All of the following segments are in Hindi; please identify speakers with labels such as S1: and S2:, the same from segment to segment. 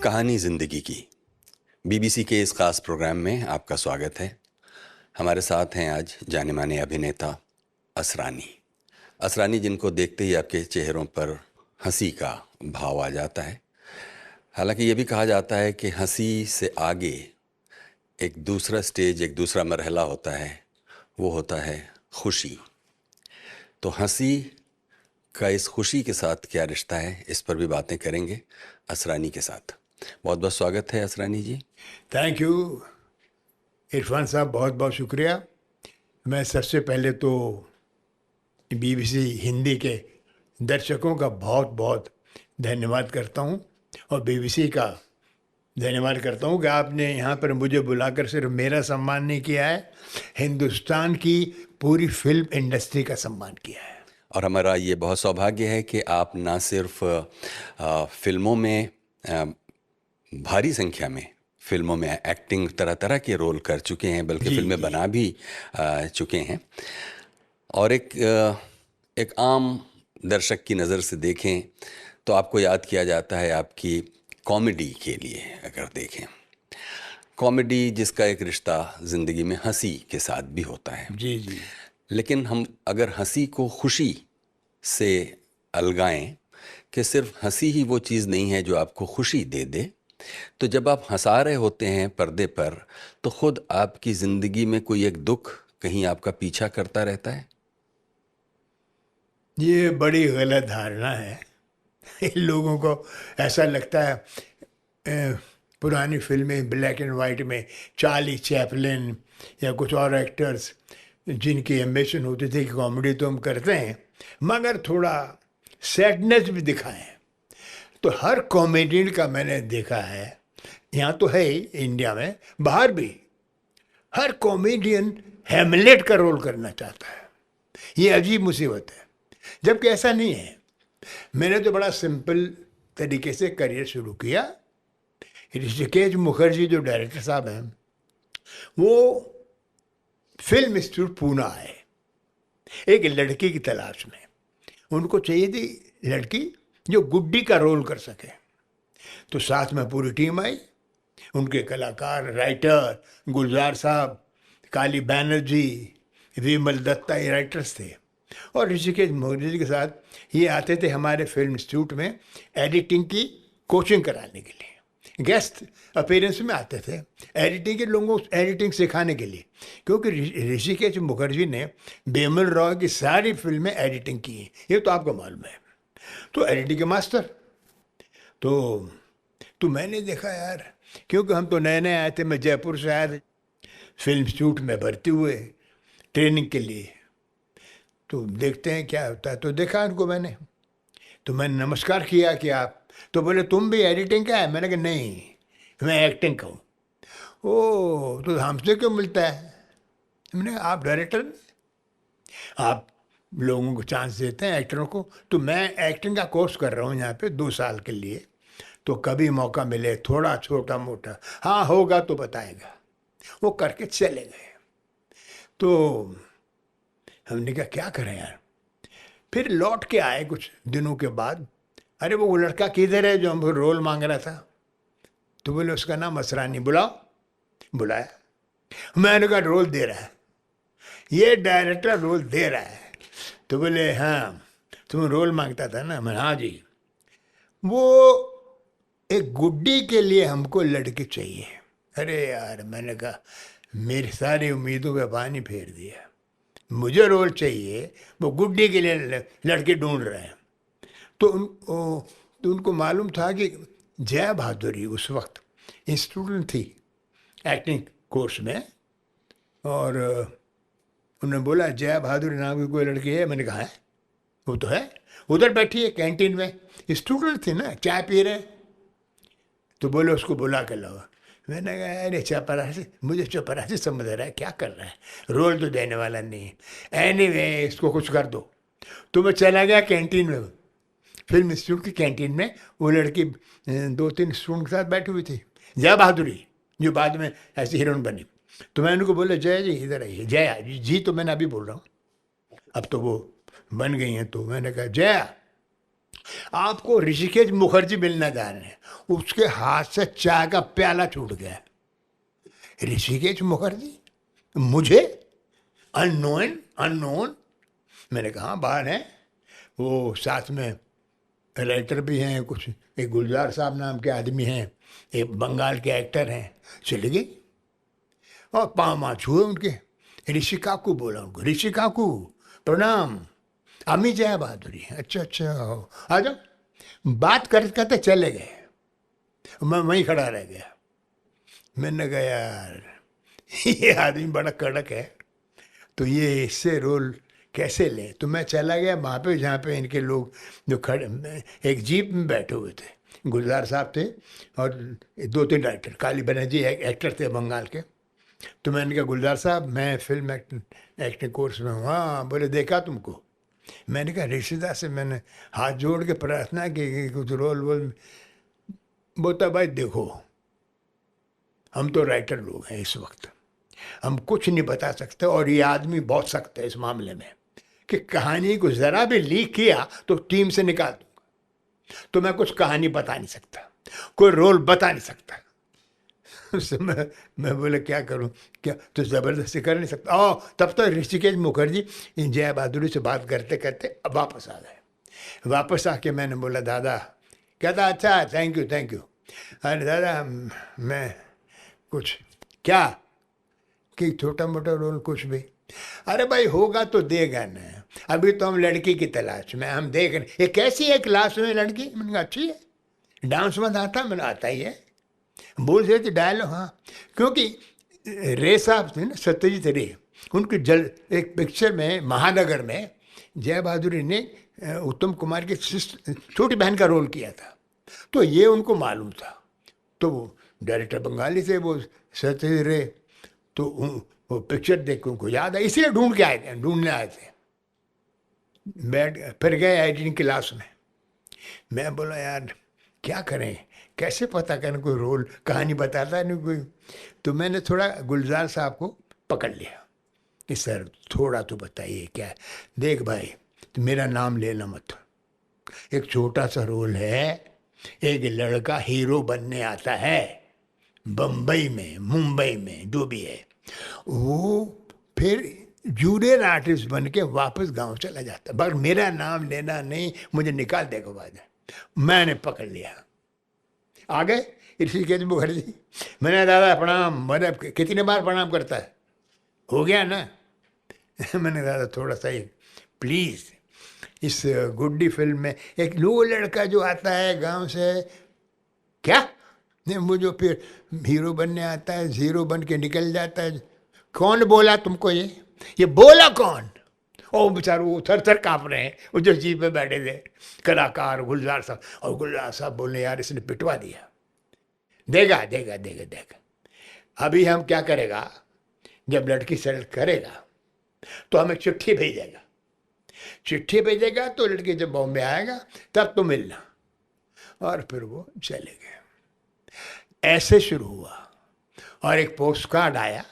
S1: कहानी जिंदगी की बीबीसी के इस खास प्रोग्राम में आपका स्वागत है। हमारे साथ हैं आज जाने माने अभिनेता असरानी। असरानी जिनको देखते ही आपके चेहरों पर हंसी का भाव आ जाता है। हालांकि ये भी कहा जाता है कि हंसी से आगे एक दूसरा स्टेज, एक दूसरा मरहला होता है, वो होता है खुशी। तो हंसी का इस खुशी के साथ क्या रिश्ता है, इस पर भी बातें करेंगे असरानी के साथ। बहुत बहुत स्वागत है असरानी जी।
S2: थैंक यू इरफान साहब, बहुत बहुत शुक्रिया। मैं सबसे पहले तो बीबीसी हिंदी के दर्शकों का बहुत बहुत धन्यवाद करता हूं और बीबीसी का धन्यवाद करता हूं कि आपने यहाँ पर मुझे बुलाकर सिर्फ मेरा सम्मान नहीं किया है, हिंदुस्तान की पूरी फिल्म इंडस्ट्री का सम्मान किया है।
S1: और हमारा ये बहुत सौभाग्य है कि आप ना सिर्फ फिल्मों में भारी संख्या में फिल्मों में एक्टिंग तरह तरह के रोल कर चुके हैं, बल्कि फिल्में बना भी चुके हैं। और एक आम दर्शक की नज़र से देखें तो आपको याद किया जाता है आपकी कॉमेडी के लिए। अगर देखें कॉमेडी जिसका एक रिश्ता ज़िंदगी में हंसी के साथ भी होता है।
S2: जी जी।
S1: लेकिन हम अगर हंसी को खुशी से अलगाएं कि सिर्फ हंसी ही वो चीज़ नहीं है जो आपको खुशी दे दे, तो जब आप हंसा रहे होते हैं पर्दे पर, तो खुद आपकी ज़िंदगी में कोई एक दुख कहीं आपका पीछा करता रहता है।
S2: ये बड़ी गलत धारणा है। इन लोगों को ऐसा लगता है पुरानी फिल्में ब्लैक एंड वाइट में चार्ली चैपलिन या कुछ और एक्टर्स जिनकी एम्बिशन होती थी कि कॉमेडी तो हम करते हैं मगर थोड़ा सैडनेस भी दिखाएं। तो हर कॉमेडियन का मैंने देखा है, यहाँ तो है ही इंडिया में, बाहर भी हर कॉमेडियन हैमलेट का रोल करना चाहता है। ये अजीब मुसीबत है, जबकि ऐसा नहीं है। मैंने तो बड़ा सिंपल तरीके से करियर शुरू किया। ऋषिकेश मुखर्जी जो डायरेक्टर साहब हैं, वो फिल्म इंस्टीट्यूट पूना आए एक लड़की की तलाश में। उनको चाहिए थी लड़की जो गुड्डी का रोल कर सके। तो साथ में पूरी टीम आई, उनके कलाकार, राइटर गुलजार साहब, काली बैनर्जी, विमल दत्ता, ये राइटर्स थे। और ऋषिकेश मुखर्जी के साथ ये आते थे हमारे फिल्म इंस्टीट्यूट में एडिटिंग की कोचिंग कराने के लिए। गेस्ट अपीयरेंस में आते थे एडिटिंग के लोगों को एडिटिंग सिखाने के लिए, क्योंकि ऋषिकेश मुखर्जी ने बेमल रॉय की सारी फिल्में एडिटिंग की हैं, ये तो आपको मालूम है। तो एडिटिंग के मास्टर। तो मैंने देखा यार, क्योंकि हम तो नए नए आए थे, मैं जयपुर से आया था, फिल्म इंस्टीट्यूट में भर्ती हुए ट्रेनिंग के लिए। तो देखते हैं क्या होता है। तो देखा उनको मैंने, तो मैंने नमस्कार किया कि आप, तो बोले तुम भी एडिटिंग का है? मैंने कहा नहीं, मैं एक्टिंग का हूँ। ओ, तो हमसे क्यों मिलता है? मैंने कहा आप डायरेक्टर, आप लोगों को चांस देते हैं एक्टरों को, तो मैं एक्टिंग का कोर्स कर रहा हूँ यहाँ पे 2 साल के लिए, तो कभी मौका मिले थोड़ा छोटा मोटा, हाँ होगा तो बताएगा। वो करके चले गए। तो हमने कहा क्या करें यार। फिर लौट के आए कुछ दिनों के बाद, अरे वो लड़का किधर है जो हमको रोल मांग रहा था? तो बोले उसका नाम असरानी, बुलाओ। बुलाया, मैंने कहा रोल दे रहा है, ये डायरेक्टर रोल दे रहा है। तो बोले हाँ तुम रोल मांगता था ना? मैं हाँ जी। वो एक गुड्डी के लिए हमको लड़की चाहिए। अरे यार, मैंने कहा मेरी सारी उम्मीदों पे पानी फेर दिया। मुझे रोल चाहिए, वो गुड्डी के लिए लड़के ढूंढ रहे हैं। तो उनको मालूम था कि जया भादुरी उस वक्त स्टूडेंट थी एक्टिंग कोर्स में, और उन्होंने बोला जया भादुरी नाम की कोई लड़की है? मैंने कहा है, वो तो है, उधर बैठी है कैंटीन में, स्टूडेंट थी ना, चाय पी रहे। तो बोले उसको बुला के लाओ। मैंने कहा अरे चपरासी, मुझे चपरासी समझ रहा है, क्या कर रहा है, रोल तो देने वाला नहीं है। एनीवे इसको कुछ कर दो। तो मैं चला गया कैंटीन में, फिल्म इंस्टीट्यूट की कैंटीन में। वो लड़की 2-3 स्टूडेंट के साथ बैठी हुई थी, जया भादुरी, जो बाद में ऐसी हीरोइन बनी। तो मैं उनको बोला जया जी इधर आइए। जया जी तो मैंने अभी बोल रहा हूँ, अब तो वो बन गई हैं। तो मैंने कहा जया आपको ऋषिकेश मुखर्जी मिलना जा रहे हैं, उसके हाथ से चाय का प्याला छूट गया। ऋषिकेश मुखर्जी मुझे अननोन। मैंने कहा बाहर हैं, वो साथ में राइटर भी हैं कुछ, एक गुलजार साहब नाम के आदमी हैं, एक बंगाल के एक्टर हैं। चले गई और पाँव माँ छुए उनके। ऋषि काकू बोला उनको, ऋषि काकू प्रणाम, अमी जया बहादुरी। अच्छा आ जाओ। बात करते करते चले गए, मैं वहीं खड़ा रह गया। मैंने कहा यार ये आदमी बड़ा कड़क है, तो ये इससे रोल कैसे ले। तो मैं चला गया वहाँ पे जहाँ पे इनके लोग जो खड़े, एक जीप में बैठे हुए थे, गुलजार साहब थे और 2-3 राइटर, काली बनर्जी एक्टर थे बंगाल के। तो मैंने कहा गुलजार साहब मैं फिल्म एक्टिंग कोर्स में हूँ। हाँ, बोले देखा तुमको। मैंने कहा ऋषिदा से मैंने हाथ जोड़ के प्रार्थना की कि कुछ रोल वोल। बोलता भाई देखो, हम तो राइटर लोग हैं, इस वक्त हम कुछ नहीं बता सकते, और ये आदमी बहुत सख्त है इस मामले में कि कहानी को ज़रा भी लीक किया तो टीम से निकाल दूंगा। तो मैं कुछ कहानी बता नहीं सकता, कोई रोल बता नहीं सकता। उससे मैं बोले क्या करूं, क्या तो ज़बरदस्ती कर नहीं सकता। तब तो ऋषिकेश मुखर्जी जया बहादुरी से बात करते करते अब वापस आ गए। वापस आके मैंने बोला दादा, कहता अच्छा थैंक यू। अरे दादा मैं कुछ क्या कि छोटा मोटा रोल कुछ भी। अरे भाई होगा तो देगा ना, अभी तो हम लड़की की तलाश में, हम देख रहे। ये कैसी है क्लास में लड़की? मैंने कहा अच्छी है, डांस में आता, मैंने आता ही है, बोल रहे थे डायलॉग। हाँ, क्योंकि रे साहब थे ना, सत्यजीत रे, उनकी एक पिक्चर में महानगर में जया बहादुरी ने उत्तम कुमार की छोटी बहन का रोल किया था, तो ये उनको मालूम था। तो वो डायरेक्टर बंगाली थे, वो सत्यजीत रे, तो वो पिक्चर देख के उनको याद है, इसलिए ढूंढने आए थे। बैठ फिर गए एडिटिंग क्लास में। मैं बोला यार क्या करें, कैसे पता करें, कोई रोल कहानी बताता नहीं कोई। तो मैंने थोड़ा गुलजार साहब को पकड़ लिया कि सर थोड़ा तो बताइए क्या है। देख भाई तो मेरा नाम लेना मत, एक छोटा सा रोल है, एक लड़का हीरो बनने आता है बम्बई में, मुंबई में, जो भी है, वो फिर जूनियर आर्टिस्ट बन के वापस गांव चला जाता, बस मेरा नाम लेना नहीं, मुझे निकाल देगा बाद। मैंने पकड़ लिया, आ गए ऋषिकेश मुखर्जी। मैंने दादा प्रणाम, मैंने कितने बार प्रणाम करता है, हो गया ना। मैंने दादा थोड़ा सा ही प्लीज़, इस गुड्डी फिल्म में एक लो लड़का जो आता है गांव से, क्या नहीं, वो जो फिर हीरो बनने आता है, हीरो बन के निकल जाता है। कौन बोला तुमको ये बोला कौन? और बेचारे वो थर काँप रहे हैं, वो जो जीप में बैठे थे कलाकार गुलजार साहब, और गुलजार साहब बोले यार इसने पिटवा दिया, देगा। अभी हम क्या करेगा, जब लड़की सेलेक्ट करेगा तो हमें चिट्ठी भेजेगा, तो लड़की जब बॉम्बे आएगा तब तो मिलना। और फिर वो चले गए। ऐसे शुरू हुआ। और एक पोस्ट कार्ड आया,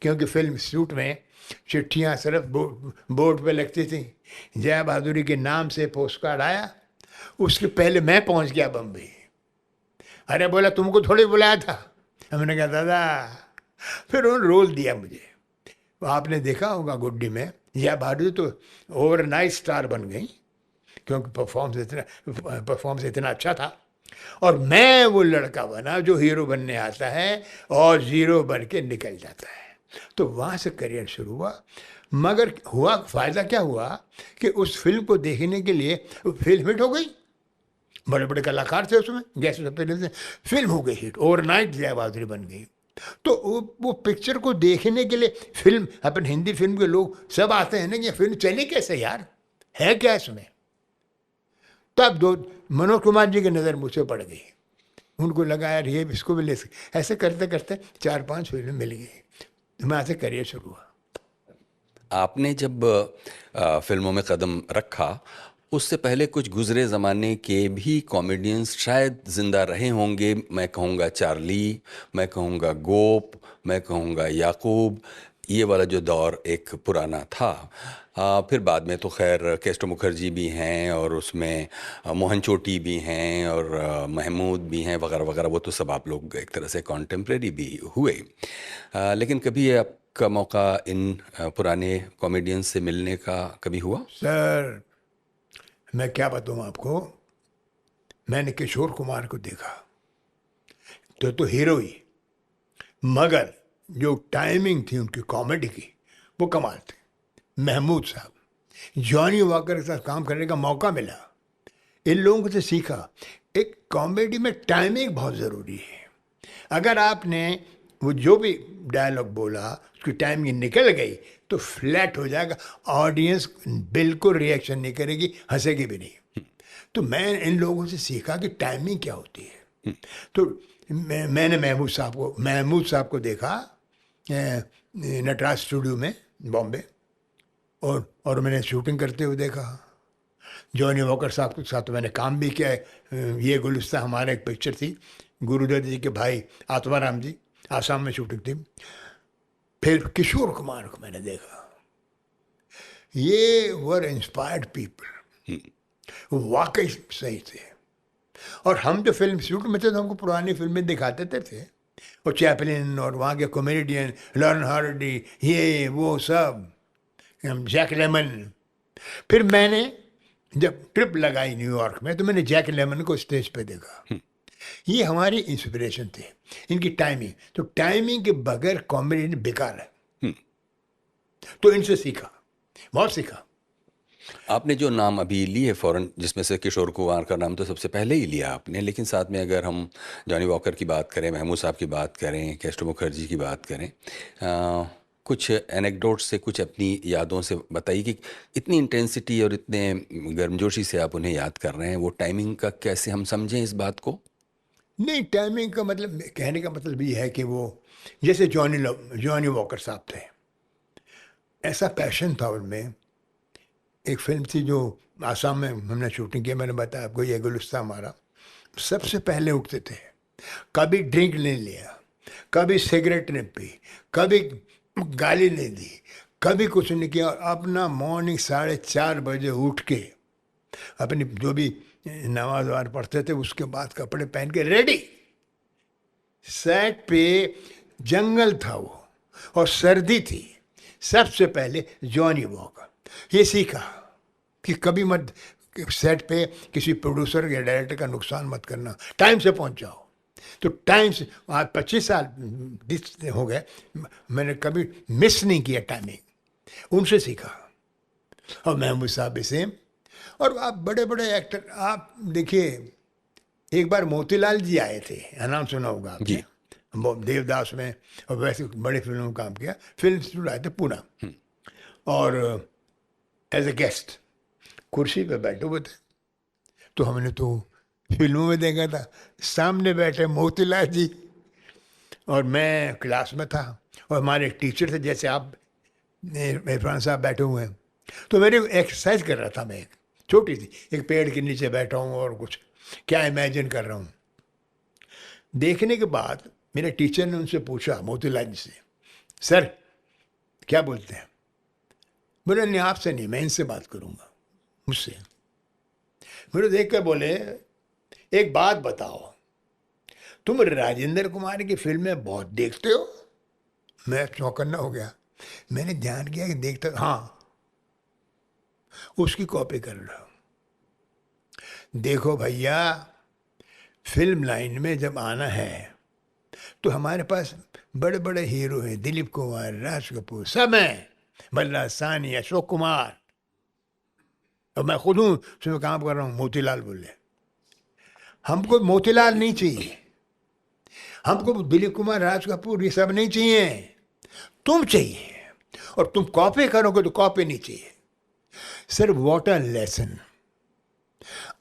S2: क्योंकि फिल्म शूट में चिट्ठियाँ सिर्फ बोर्ड पे लगती थी। जया बहादुरी के नाम से पोस्ट कार्ड आया, उसके पहले मैं पहुंच गया बम्बई। अरे बोला तुमको थोड़ी बुलाया था। हमने कहा दादा, फिर उन्होंने रोल दिया मुझे। आपने देखा होगा गुड्डी में जया बहादुरी तो ओवरनाइट स्टार बन गई, क्योंकि परफॉर्मेंस इतना अच्छा था। और मैं वो लड़का बना जो हीरो बनने आता है और ज़ीरो बन के निकल जाता है। तो वहाँ से करियर शुरू हुआ। मगर हुआ फ़ायदा क्या हुआ कि उस फिल्म को देखने के लिए फिल्म हिट हो गई, बड़े बड़े कलाकार थे उसमें, गैस से फिल्म हो गई हिट, ओवरनाइट जया बहादुरी बन गई। तो वो पिक्चर को देखने के लिए फिल्म, अपन हिंदी फिल्म के लोग सब आते हैं ना कि फिल्म चली कैसे यार, है क्या इसमें। तब मनोज कुमार जी की नज़र मुझसे पड़ गई, उनको लगा यार ये इसको भी ले सके। ऐसे करते करते 4-5 फिल्में मिल गई, वहाँ से करियर शुरू हुआ।
S1: आपने जब फिल्मों में कदम रखा, उससे पहले कुछ गुजरे ज़माने के भी कॉमेडियंस शायद ज़िंदा रहे होंगे। मैं कहूँगा चार्ली, मैं कहूँगा गोप, मैं कहूँगा याकूब, ये वाला जो दौर एक पुराना था। फिर बाद में तो खैर केस्टो मुखर्जी भी हैं और उसमें मोहन चोटी भी हैं और महमूद भी हैं वगैरह वगैरह, वो तो सब आप लोग एक तरह से कॉन्टेम्प्रेरी भी हुए। लेकिन कभी आपका मौका इन पुराने कॉमेडियंस से मिलने का कभी हुआ?
S2: सर मैं क्या बताऊँ आपको, मैंने किशोर कुमार को देखा तो हीरो ही, मगर जो टाइमिंग थी उनकी कॉमेडी की वो कमाल थी। महमूद साहब, जॉनी वॉकर के साथ काम करने का मौका मिला, इन लोगों से सीखा। एक कॉमेडी में टाइमिंग बहुत ज़रूरी है। अगर आपने वो जो भी डायलॉग बोला उसकी टाइमिंग निकल गई तो फ्लैट हो जाएगा, ऑडियंस बिल्कुल रिएक्शन नहीं करेगी, हंसेगी भी नहीं। तो मैं इन लोगों से सीखा कि टाइमिंग क्या होती है। तो मैंने महमूद साहब को देखा नटराज स्टूडियो में बॉम्बे, और मैंने शूटिंग करते हुए देखा। जॉनी वॉकर साहब के साथ तो मैंने काम भी किया है। ये गुलिस्ता हमारे एक पिक्चर थी, गुरुदत्त जी के भाई आत्माराम जी, आसाम में शूटिंग थी। फिर किशोर कुमार को मैंने देखा, ये वर इंस्पायर्ड पीपल, वाकई सही थे। और हम जो फिल्म शूट में थे तो हमको पुरानी फिल्में दिखाते थे, और चैपलिन और वहाँ के कॉमेडियन लॉरेन हार्डी, ये वो सब, जैक लेमन। फिर मैंने जब ट्रिप लगाई न्यूयॉर्क में तो मैंने जैक लेमन को स्टेज पे देखा। ये हमारी इंस्पिरेशन थे, इनकी टाइमिंग। तो टाइमिंग के बगैर कॉमेडी बेकार है। तो इनसे सीखा, बहुत सीखा।
S1: आपने जो नाम अभी लिए फ़ौरन, जिसमें से किशोर कुमार का नाम तो सबसे पहले ही लिया आपने, लेकिन साथ में अगर हम जॉनी वॉकर की बात करें, महमूद साहब की बात करें, केस्टो मुखर्जी की बात करें, कुछ एनेक्डोट से, कुछ अपनी यादों से बताइए कि इतनी इंटेंसिटी और इतने गर्मजोशी से आप उन्हें याद कर रहे हैं, वो टाइमिंग का कैसे हम समझें इस बात को?
S2: नहीं, टाइमिंग का मतलब, कहने का मतलब ये है कि वो जैसे जॉनी वॉकर साहब थे, ऐसा पैशन था उनमें। एक फिल्म थी जो आसाम में हमने शूटिंग की, मैंने बताया आपको, ये गुलिस्ता हमारा। सबसे पहले उठते थे, कभी ड्रिंक नहीं लिया, कभी सिगरेट नहीं पी, कभी गाली नहीं दी, कभी कुछ नहीं किया, और अपना मॉर्निंग 4:30 बजे उठ के अपनी जो भी नमाज वार पढ़ते थे उसके बाद कपड़े पहन के रेडी। सेट पे जंगल था वो और सर्दी थी। सबसे पहले जॉनी वॉकर, ये सीखा कि कभी मत सेट पे किसी प्रोड्यूसर या डायरेक्टर का नुकसान मत करना, टाइम से पहुंच जाओ। तो टाइम से, आज 25 साल हो गए, मैंने कभी मिस नहीं किया टाइमिंग, उनसे सीखा। और महमूद साहब भी सेम। और आप बड़े बड़े एक्टर, आप देखिए, एक बार मोतीलाल जी आए थे, नाम सुना होगा आपने, देवदास में, और वैसे बड़े फिल्मों में काम किया। फिल्म स्टूडियो आए थे पूना, और एज ए गेस्ट कुर्सी पे बैठे हुए थे। तो हमने तो फिल्मों में देखा था, सामने बैठे मोतीलाल जी, और मैं क्लास में था, और हमारे एक टीचर थे, जैसे आप इरफान साहब बैठे हुए हैं। तो मेरे एक्सरसाइज कर रहा था मैं, एक छोटी सी, एक पेड़ के नीचे बैठा हूँ और कुछ क्या इमेजिन कर रहा हूँ। देखने के बाद मेरे टीचर ने उनसे पूछा, मोतीलाल जी से, सर क्या बोलते हैं? बोले नहीं, आपसे नहीं, मैं इनसे बात करूँगा, मुझसे। मेरे देख कर बोले, एक बात बताओ, तुम राजेंद्र कुमार की फिल्में बहुत देखते हो? मैं चौंकन्ना हो गया। मैंने ध्यान किया कि देखते, हाँ, उसकी कॉपी कर रहा हूं। देखो भैया, फिल्म लाइन में जब आना है तो हमारे पास बड़े बड़े हीरो हैं, दिलीप कुमार, राज कपूर, सब हैं, बल्ला सानी, अशोक कुमार, और मैं खुद हूँ उसमें काम कर रहा हूँ। मोतीलाल बोले, हमको मोतीलाल नहीं चाहिए, हमको दिलीप कुमार, राज कपूर, ये सब नहीं चाहिए, तुम चाहिए, और तुम कॉपी करोगे तो कॉपी नहीं चाहिए। Sir what a lesson.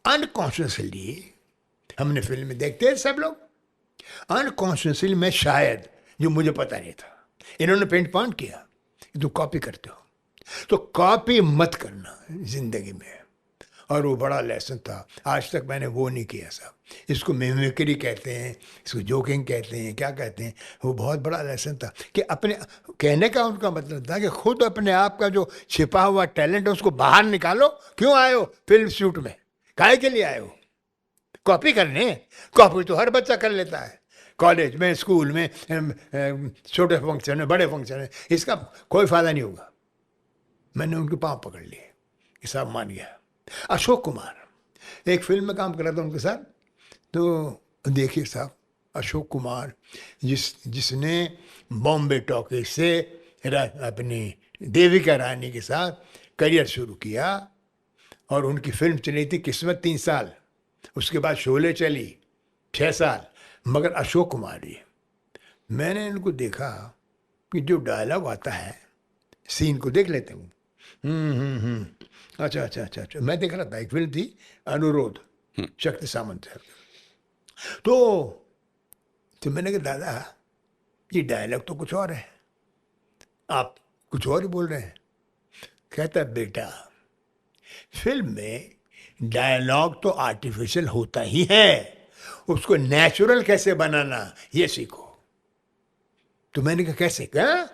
S2: Unconsciously हमने फिल्म में देखते हैं सब लोग, अनकॉन्शियसली मैं शायद, जो मुझे पता नहीं था, इन्होंने पेंट पॉइंट किया कि तुम कॉपी करते हो। तो कॉपी मत करना जिंदगी में, और वो बड़ा लेसन था। आज तक मैंने वो नहीं किया साहब। इसको मिमिक्री कहते हैं, इसको जोकिंग कहते हैं, क्या कहते हैं। वो बहुत बड़ा लेसन था कि अपने कहने का उनका मतलब था कि खुद अपने आप का जो छिपा हुआ टैलेंट है उसको बाहर निकालो। क्यों आए हो फिल्म शूट में, काहे के लिए आए हो? कॉपी करने? कॉपी तो हर बच्चा कर लेता है, कॉलेज में, स्कूल में, छोटे फंक्शन में, बड़े फंक्शन में। इसका कोई फायदा नहीं होगा। मैंने उनके पाँव पकड़ लिए कि साहब मान गया। अशोक कुमार एक फिल्म में काम कर रहा था उनके साथ। तो देखिए साहब, अशोक कुमार जिसने बॉम्बे टॉकीज से अपनी देविका रानी के साथ करियर शुरू किया और उनकी फिल्म चली थी किस्मत 3 साल, उसके बाद शोले चली 6 साल, मगर अशोक कुमार जी, मैंने इनको देखा कि जो डायलॉग आता है, सीन को देख लेते हूँ। अच्छा। मैं देख रहा था, एक फिल्म थी अनुरोध, शक्ति सामंत है। तो मैंने कहा दादा ये डायलॉग तो कुछ और है, आप कुछ और ही बोल रहे हैं। कहता बेटा फिल्म में डायलॉग तो आर्टिफिशियल होता ही है, उसको नेचुरल कैसे बनाना ये सीखो। तो मैंने कहा कैसे? क्या?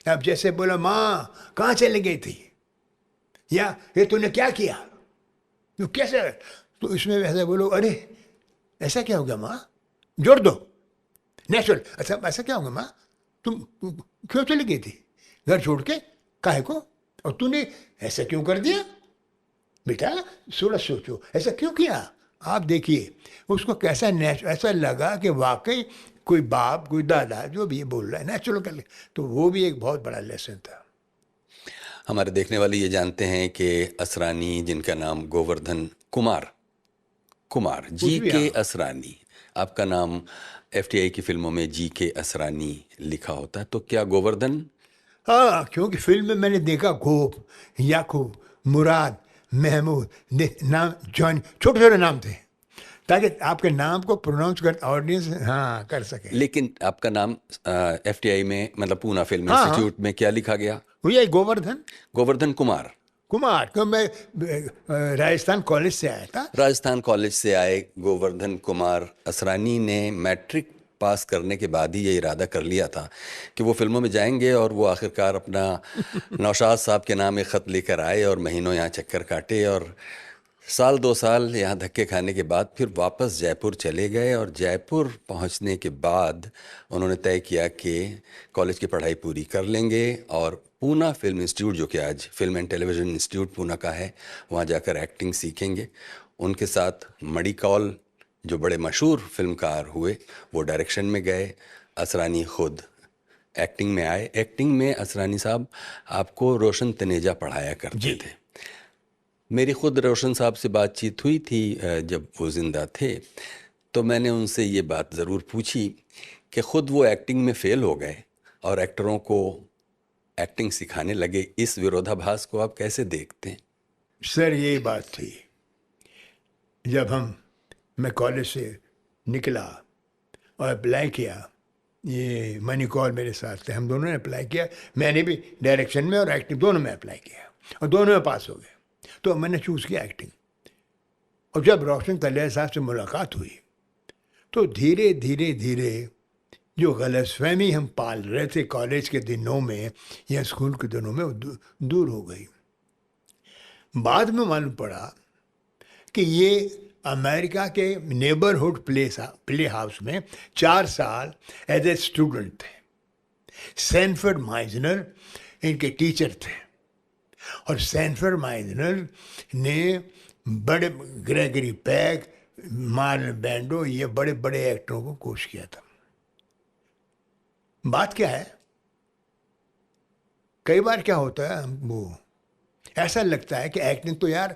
S2: अब जैसे बोला माँ कहाँ चली गई थी, या ये तूने क्या किया, तो कैसे, तो इसमें वैसे बोलो अरे ऐसा क्या हो गया माँ, जोड़ दो नेचुरल। अच्छा ऐसा क्या होगा माँ, तुम क्यों चली गई थी घर छोड़ के, काहे को, और तूने ऐसा क्यों कर दिया? बेटा थोड़ा सोचो, ऐसा क्यों किया? आप देखिए उसको कैसा ऐसा लगा कि वाकई कोई बाप कोई दादा जो भी ये बोल रहा है नेचुरल कर ले। तो वो भी एक बहुत बड़ा लेसन था।
S1: हमारे देखने वाले ये जानते हैं कि असरानी, जिनका नाम गोवर्धन कुमार जी के असरानी, आपका नाम एफटीआई की फिल्मों में जी के असरानी लिखा होता है, तो क्या गोवर्धन?
S2: हाँ, क्योंकि फिल्म में मैंने देखा गोप, याकूब, मुराद, महमूद, नाम जॉन, छोटे छोटे नाम थे ताकि आपके नाम को प्रोनाउंस कर ऑडियंस हाँ कर सके।
S1: लेकिन आपका नाम एफटीआई में, मतलब पूना फिल्म
S2: हाँ,
S1: इंस्टीट्यूट में क्या लिखा गया?
S2: भैया गोवर्धन
S1: कुमार।
S2: तो मैं राजस्थान कॉलेज से आया था।
S1: राजस्थान कॉलेज से आए गोवर्धन कुमार असरानी ने मैट्रिक पास करने के बाद ही ये इरादा कर लिया था कि वो फिल्मों में जाएंगे, और वो आखिरकार अपना नौशाद साहब के नाम एक ख़त लेकर आए और महीनों यहाँ चक्कर काटे, और 1-2 साल यहाँ धक्के खाने के बाद फिर वापस जयपुर चले गए। और जयपुर पहुँचने के बाद उन्होंने तय किया कि कॉलेज की पढ़ाई पूरी कर लेंगे और पूना फिल्म इंस्टीट्यूट, जो कि आज film and television institute Poona का है, वहाँ जाकर एक्टिंग सीखेंगे। उनके साथ मणि कौल, जो बड़े मशहूर फिल्मकार हुए, वो डायरेक्शन में गए। असरानी खुद एक्टिंग में आए। एक्टिंग में असरानी साहब आपको रोशन तनेजा पढ़ाया करते थे। मेरी खुद रोशन साहब से बातचीत हुई थी जब वो ज़िंदा थे, तो मैंने उनसे ये बात ज़रूर पूछी कि ख़ुद वो एक्टिंग में फ़ेल हो गए और एक्टरों को एक्टिंग सिखाने लगे। इस विरोधाभास को आप कैसे देखते हैं?
S2: सर यही बात थी, जब मैं कॉलेज से निकला और अप्लाई किया, ये मनी कौल मेरे साथ थे, हम दोनों ने अप्लाई किया। मैंने भी डायरेक्शन में और एक्टिंग दोनों में अप्लाई किया और दोनों में पास हो गए। तो मैंने चूज़ किया एक्टिंग। और जब रोशन तलेजा साहब से मुलाकात हुई तो धीरे धीरे जो गलतफहमी हम पाल रहे थे कॉलेज के दिनों में या स्कूल के दिनों में, वो दूर हो गई। बाद में मालूम पड़ा कि ये अमेरिका के नेबरहुड प्ले हाउस में 4 साल एज ए स्टूडेंट थे। सैनफर्ड माइजनर इनके टीचर थे, और सैनफर्ड माइजनर ने बड़े ग्रेगरी पैक, मार्लन बैंडो, ये बड़े बड़े एक्टरों को कोच किया था। बात क्या है, कई बार क्या होता है, वो ऐसा लगता है कि एक्टिंग तो यार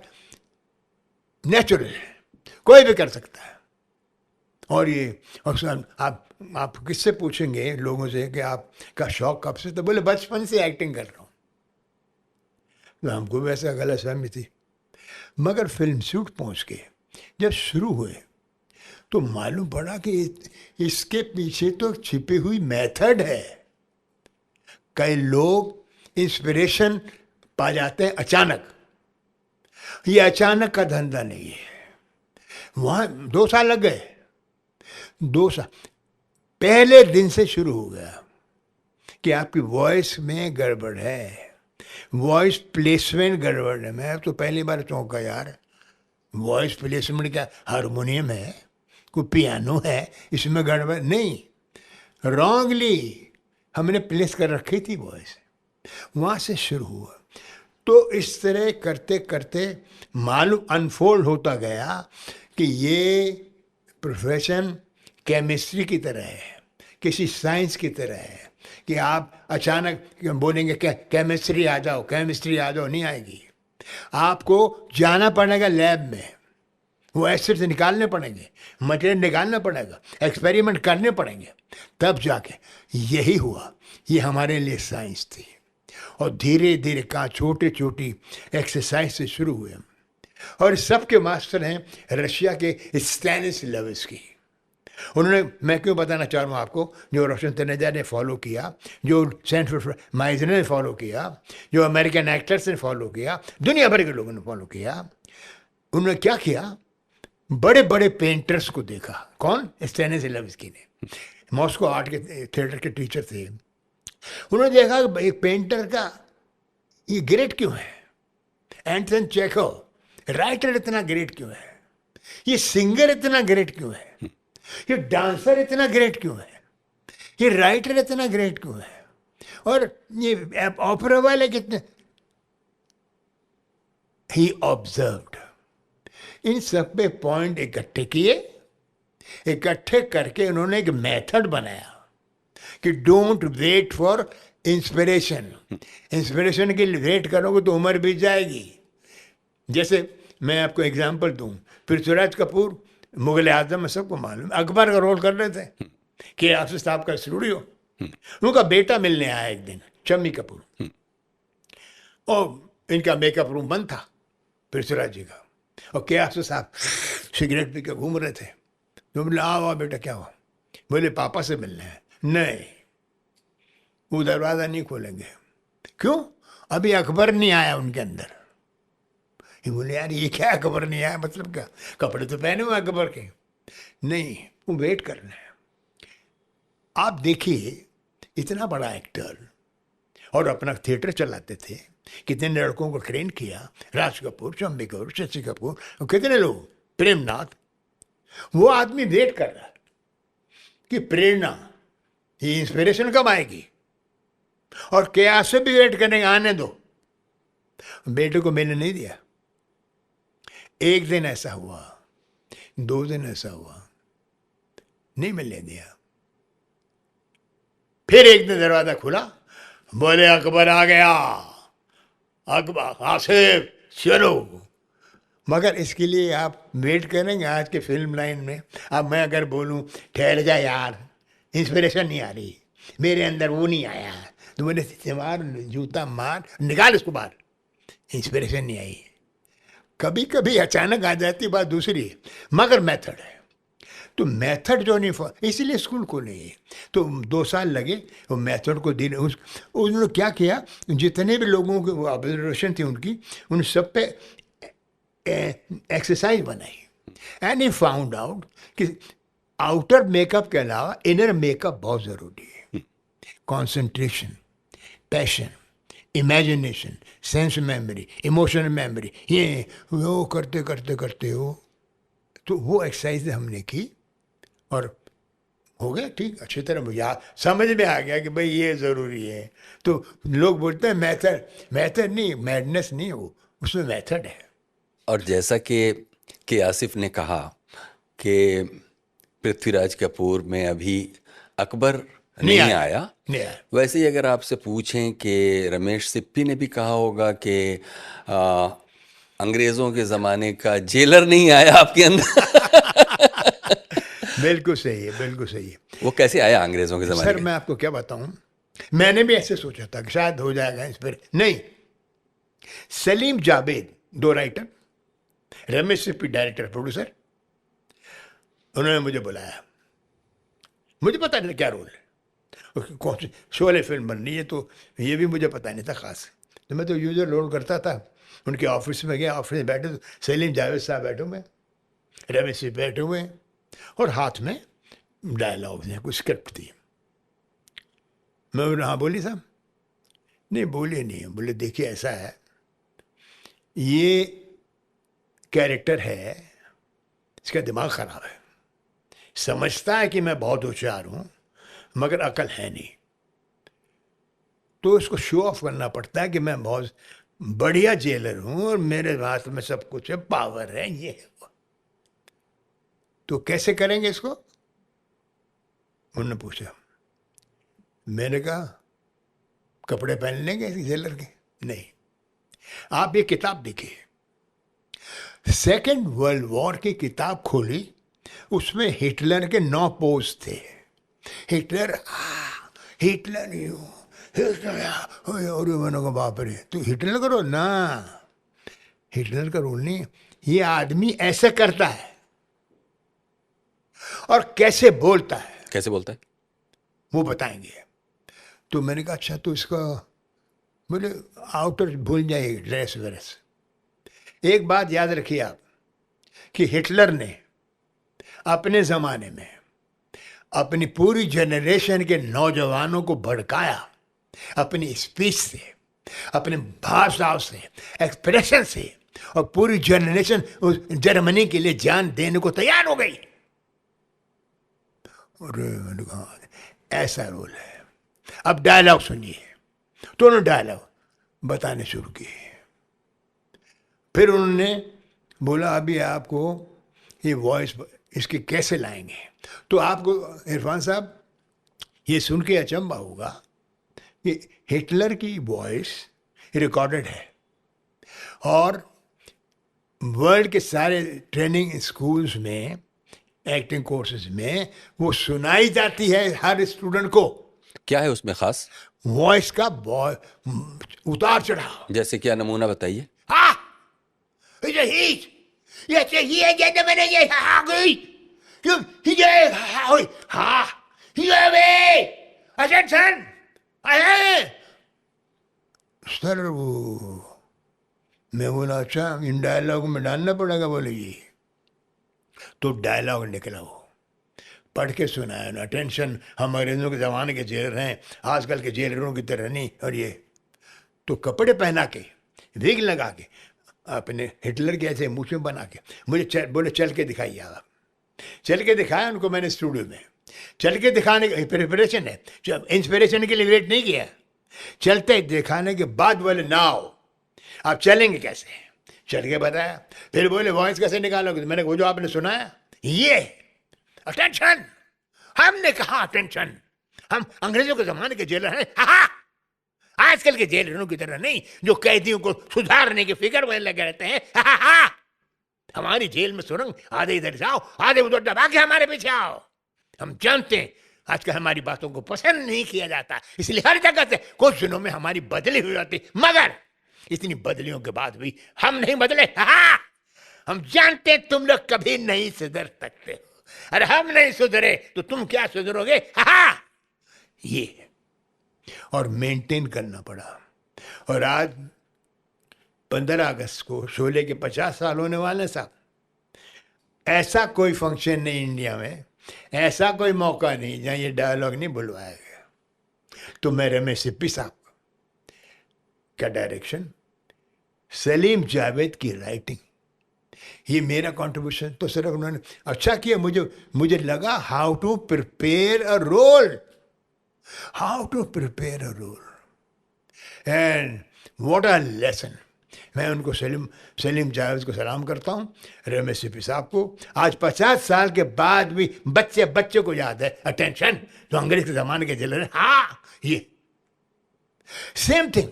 S2: नेचुरल है, कोई भी कर सकता है। और ये आप किससे पूछेंगे लोगों से कि आपका शौक कब से, तो बोले बचपन से एक्टिंग कर रहा हूँ। तो हमको भी ऐसा गलतफहमी थी। मगर फिल्म शूट पहुँच के जब शुरू हुए तो मालूम पड़ा कि इसके पीछे तो छिपी हुई मेथड है। कई लोग इंस्पिरेशन पा जाते हैं अचानक, ये अचानक का धंधा नहीं है। वहाँ 2 साल लग गए, 2 साल पहले दिन से शुरू हो गया कि आपकी वॉइस में गड़बड़ है, वॉइस प्लेसमेंट गड़बड़ है। मैं तो पहली बार चौंका यार, वॉइस प्लेसमेंट क्या, हारमोनियम है, कोई पियानो है, इसमें गड़बड़ नहीं, रॉन्गली हमने प्लेस कर रखी थी वॉइस। वहाँ से शुरू हुआ। तो इस तरह करते करते मालूम अनफोल्ड होता गया कि ये प्रोफेशन केमिस्ट्री की तरह है, किसी साइंस की तरह है कि आप अचानक बोलेंगे केमिस्ट्री आ जाओ, केमिस्ट्री आ जाओ, नहीं आएगी। आपको जाना पड़ेगा लैब में, वो एसिड्स निकालने पड़ेंगे, मटेरियल निकालना पड़ेगा, एक्सपेरिमेंट करने पड़ेंगे, तब जाके यही हुआ। ये हमारे लिए साइंस थी। और धीरे धीरे कहाँ छोटी छोटी एक्सरसाइज से शुरू हुए हम। और सबके मास्टर हैं रशिया के स्टैनिस्लावस्की। उन्होंने, मैं क्यों बताना चाह रहा हूँ आपको, जो रोशन तनेजा ने फॉलो किया, जो सेंट माइजर ने फॉलो किया, जो अमेरिकन एक्टर्स ने फॉलो किया, दुनिया भर के लोगों ने फॉलो किया। उन्होंने क्या किया, बड़े बड़े पेंटर्स को देखा। कौन? स्टैनिस्लावस्की ने, मॉस्को आर्ट के थिएटर के टीचर थे। उन्होंने देखा कि एक पेंटर का ये ग्रेट क्यों है, एंटन चेखोव राइटर इतना ग्रेट क्यों है, ये सिंगर इतना ग्रेट क्यों है, ये डांसर इतना ग्रेट क्यों है, ये राइटर इतना ग्रेट क्यों है, और ये ऑपरा वाले कितने। ही ऑब्जर्व्ड, इन सब पे पॉइंट इकट्ठे किए, इकट्ठे करके उन्होंने एक मेथड बनाया कि don't wait for inspiration. Inspiration के लिए वेट करोगे तो उम्र बीत जाएगी। जैसे मैं आपको एग्जांपल दूं, पृथ्वीराज कपूर मुगल आजम में सबको मालूम, अकबर का रोल कर रहे थे कि आसिफ साहब का स्टूडियो। उनका बेटा मिलने आया एक दिन, शम्मी कपूर, और इनका मेकअप रूम बंद था पृथ्वीराज जी का, और के आसिफ साहब सिगरेट पी के घूम रहे थे। तो बोले आओ बेटा, क्या हुआ? बोले पापा से मिलना है। नहीं, वो दरवाज़ा नहीं खोलेंगे। क्यों? अभी अकबर नहीं आया उनके अंदर। ये बोले यार ये क्या अकबर नहीं आया, मतलब क्या, कपड़े तो पहने हुए अकबर के। नहीं, वो वेट करना है। आप देखिए, इतना बड़ा एक्टर और अपना थिएटर चलाते थे, कितने लड़कों को ट्रेन किया, राज कपूर, शम्मी कपूर, शशि कपूर, और कितने लोग, प्रेमनाथ। वो आदमी वेट कर रहा है कि प्रेरणा, ये इंस्पिरेशन कब आएगी, और क्या से भी वेट करेंगे, आने दो। बेटे को मैंने नहीं दिया। एक दिन ऐसा हुआ, 2 दिन ऐसा हुआ, नहीं मिलने दिया। फिर एक दिन दरवाजा खुला, बोले अकबर आ गया, अकबर, आसिफ चलो। मगर इसके लिए आप वेट करेंगे आज के फिल्म लाइन में। अब मैं अगर बोलूं ठहर जा यार, इंस्पिरेशन नहीं आ रही, मेरे अंदर वो नहीं आया, तो बोले मार, जूता मार, निकाल इसको बाहर, इंस्पिरेशन नहीं आई। कभी कभी अचानक आ जाती बात दूसरी, मगर मेथड है। तो मेथड जो नहीं, इसीलिए स्कूल को नहीं, तो 2 साल लगे वो मेथड को दिन। उन्होंने क्या किया, जितने भी लोगों के वो ऑब्जर्वेशन थी उनकी, उन सब पे एक्सरसाइज बनाई। एंड ही फाउंड आउट कि आउटर मेकअप के अलावा इनर मेकअप बहुत ज़रूरी है। Concentration, passion, imagination, sense memory, emotional memory, ये वो करते करते करते हो। तो वो एक्सरसाइज हमने की और हो गया ठीक, अच्छी तरह याद समझ में आ गया कि भाई ये ज़रूरी है। तो लोग बोलते हैं मेथड नहीं, मैडनेस नहीं, वो उसमें मेथड है।
S1: और जैसा कि आसिफ ने कहा कि पृथ्वीराज कपूर में अभी अकबर नहीं आया, वैसे ही अगर आपसे पूछें कि रमेश सिप्पी ने भी कहा होगा कि अंग्रेज़ों के ज़माने का जेलर नहीं आया आपके अंदर।
S2: बिल्कुल सही है, बिल्कुल सही है।
S1: वो कैसे आया अंग्रेज़ों के ज़माने
S2: सर मैं आपको क्या बताऊं, मैंने भी ऐसे सोचा था कि शायद हो जाएगा इस पर, नहीं। Salim Javed 2 writer, Ramesh Sippy director producer, उन्होंने मुझे बुलाया। मुझे पता नहीं क्या रोल है, कौन सी शोले फिल्म बन रही है, तो ये भी मुझे पता नहीं था खास। तो मैं तो यूजर रोल करता था, उनके ऑफिस में गया, ऑफिस में बैठे तो सलीम जावेद साहब बैठे हुए, रमेश जी बैठे हुए हैं, और हाथ में डायलॉग्स हैं, कुछ स्क्रिप्ट थी। मैं बोला हाँ बोली साहब, नहीं बोलिए नहीं। बोले देखिए ऐसा है, ये कैरेक्टर है, इसका दिमाग खराब है, समझता है कि मैं बहुत होशियार हूँ मगर अकल है नहीं, तो इसको शो ऑफ करना पड़ता है कि मैं बहुत बढ़िया जेलर हूँ और मेरे हाथ में सब कुछ है, पावर है, ये है वो। तो कैसे करेंगे इसको, उन्होंने पूछा। मैंने कहा कपड़े पहन लेंगे जेलर के? नहीं, आप ये किताब देखिए, सेकेंड वर्ल्ड वॉर की किताब खोली, उसमें हिटलर के 9 पोज थे। हिटलर हिटलर और मैंने कहा बाप रे, तो हिटलर करो ना, हिटलर का रोल नहीं, ये आदमी ऐसे करता है और कैसे बोलता है,
S1: कैसे बोलता है?
S2: वो बताएंगे। तो मैंने कहा अच्छा, तो इसका बोले आउटर भूल जाइए, ड्रेस व्रेस। एक बात याद रखिए आप कि हिटलर ने अपने ज़माने में अपनी पूरी जनरेशन के नौजवानों को भड़काया अपनी स्पीच से, अपने भाषाओं से, एक्सप्रेशन से, और पूरी जनरेशन उस जर्मनी के लिए जान देने को तैयार हो गई। और मैंने कहा ऐसा रोल है। अब डायलॉग सुनिए, दोनों डायलॉग बताने शुरू किए। फिर उन्होंने बोला अभी आपको ये वॉइस इसकी कैसे लाएंगे, तो आपको इरफान साहब ये सुन के अचंभा होगा कि हिटलर की वॉइस रिकॉर्डेड है और वर्ल्ड के सारे ट्रेनिंग स्कूल्स में, एक्टिंग कोर्सेज में वो सुनाई जाती है हर स्टूडेंट को।
S1: क्या है उसमें खास?
S2: वॉइस का उतार चढ़ाव।
S1: जैसे क्या, नमूना बताइए।
S2: हाँ, ये मैंने ये आ गई, ये हाँ, ये वे अटेंशन सर। वो मैं बोला अच्छा, इन डायलॉग में डालना पड़ेगा। बोले ये तो डायलॉग निकला, वो पढ़ के सुनाया ना। अटेंशन, हम अंग्रेजों के ज़माने के जेलर हैं, आजकल के जेलरों की तरह नहीं। और ये तो कपड़े पहना के, विग लगा के, अपने हिटलर के ऐसे मूछें बना के मुझे बोले चल के दिखाइए आप। चल के दिखाया उनको मैंने स्टूडियो में। चल के दिखाने की प्रिपरेशन है, इंस्पिरेशन के लिए वेट नहीं किया। चलते दिखाने के बाद बोले नाउ आप चलेंगे कैसे, चल के बताया। फिर बोले वॉइस कैसे निकालोगे, मैंने वो जो आपने सुनाया ये अटेंशन। हमने कहा अटेंशन, हम अंग्रेजों के जमाने के जेलर हैं, आजकल के जेलरों की तरह नहीं जो कैदियों को सुधारने की फिक्र में लगे रहते हैं। हमारी जेल में सुरंग, आधे इधर जाओ आधे उधर दबा के हमारे पीछे आओ। हम जानते हैं आजकल हमारी बातों को पसंद नहीं किया जाता, इसलिए हर जगह से कुछ दिनों में हमारी बदली हो जाती, मगर इतनी बदलियों के बाद भी हम नहीं बदले। हम जानते हैं तुम लोग कभी नहीं सुधर सकते हो, अरे हम नहीं सुधरे तो तुम क्या सुधरोगे। ये और मेंटेन करना पड़ा। और आज 15 अगस्त को शोले के 50 साल होने वाले साहब। ऐसा कोई फंक्शन नहीं इंडिया में, ऐसा कोई मौका नहीं जहाँ ये डायलॉग नहीं बुलवाया गया। तो मैं रमेश सिप्पी साहब का डायरेक्शन, सलीम जावेद की राइटिंग, ये मेरा कंट्रीब्यूशन तो सिर्फ उन्होंने अच्छा किया। मुझे लगा how to prepare a role, how to prepare a role, and what a lesson. मैं उनको सलीम जावेद को सलाम करता हूँ, रमेश सिप्पी साहब को। आज 50 साल के बाद भी बच्चे को याद है अटेंशन, जो अंग्रेज के ज़माने के जेलर हैं। ये सेम थिंग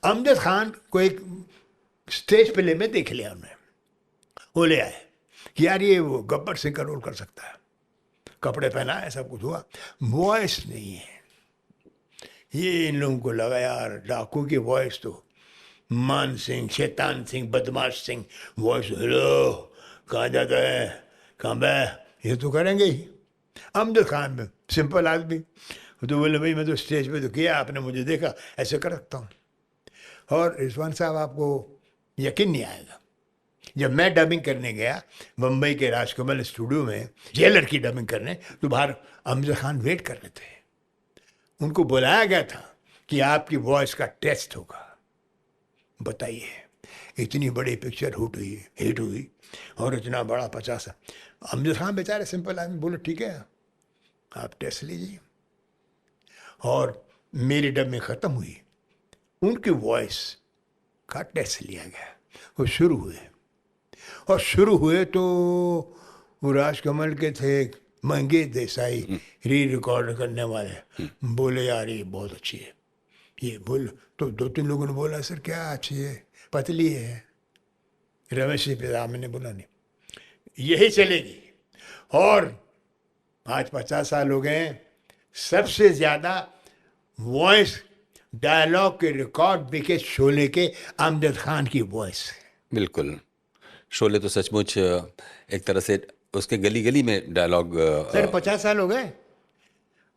S2: अमजद खान को एक स्टेज प्ले में देख लिया उन्होंने, वो ले आए कि यार ये वो गब्बर सिंह का रोल कर सकता है। कपड़े पहनाए, सब कुछ हुआ, वॉइस नहीं है। ये इन लोगों को लगा यार डाकू की वॉइस तो मान सिंह, शैतान सिंह, बदमाश सिंह वॉइस, हेलो कहाँ जाता है, कहाँ बे, ये तो करेंगे ही। अमजद खान में सिंपल आदमी, तो बोले भाई मैं तो स्टेज पे तो किया, आपने मुझे देखा ऐसे कर सकता हूँ। और रिजवान साहब आपको यकीन नहीं आएगा, जब मैं डबिंग करने गया मुंबई के राजकमल स्टूडियो में जेलर की डबिंग करने, तो बाहर अमजद खान वेट कर रहे थे। उनको बुलाया गया था कि आपकी वॉइस का टेस्ट होगा। बताइए, इतनी बड़ी पिक्चर हिट हुई और इतना बड़ा 50। अमजद खान बेचारे सिंपल आदमी, बोले ठीक है आप टेस्ट लीजिए। और मेरी डबिंग ख़त्म हुई, उनकी वॉइस का टेस्ट लिया गया, वो शुरू हुए तो वो राजकमल के थे मंगेश देसाई रिकॉर्ड करने वाले, बोले यार ये बहुत अच्छी है, ये बोल। तो 2-3 लोगों ने बोला सर क्या अच्छी है, पतली है। रमेश पिता मैंने बोला नहीं, यही चलेगी। और आज 50 साल हो गए हैं, सबसे ज़्यादा वॉइस डायलॉग के रिकॉर्ड बिके शोले के अमजद खान की वॉइस।
S1: बिल्कुल, शोले तो सचमुच एक तरह से उसके गली गली में डायलॉग।
S2: सर 50 साल हो गए।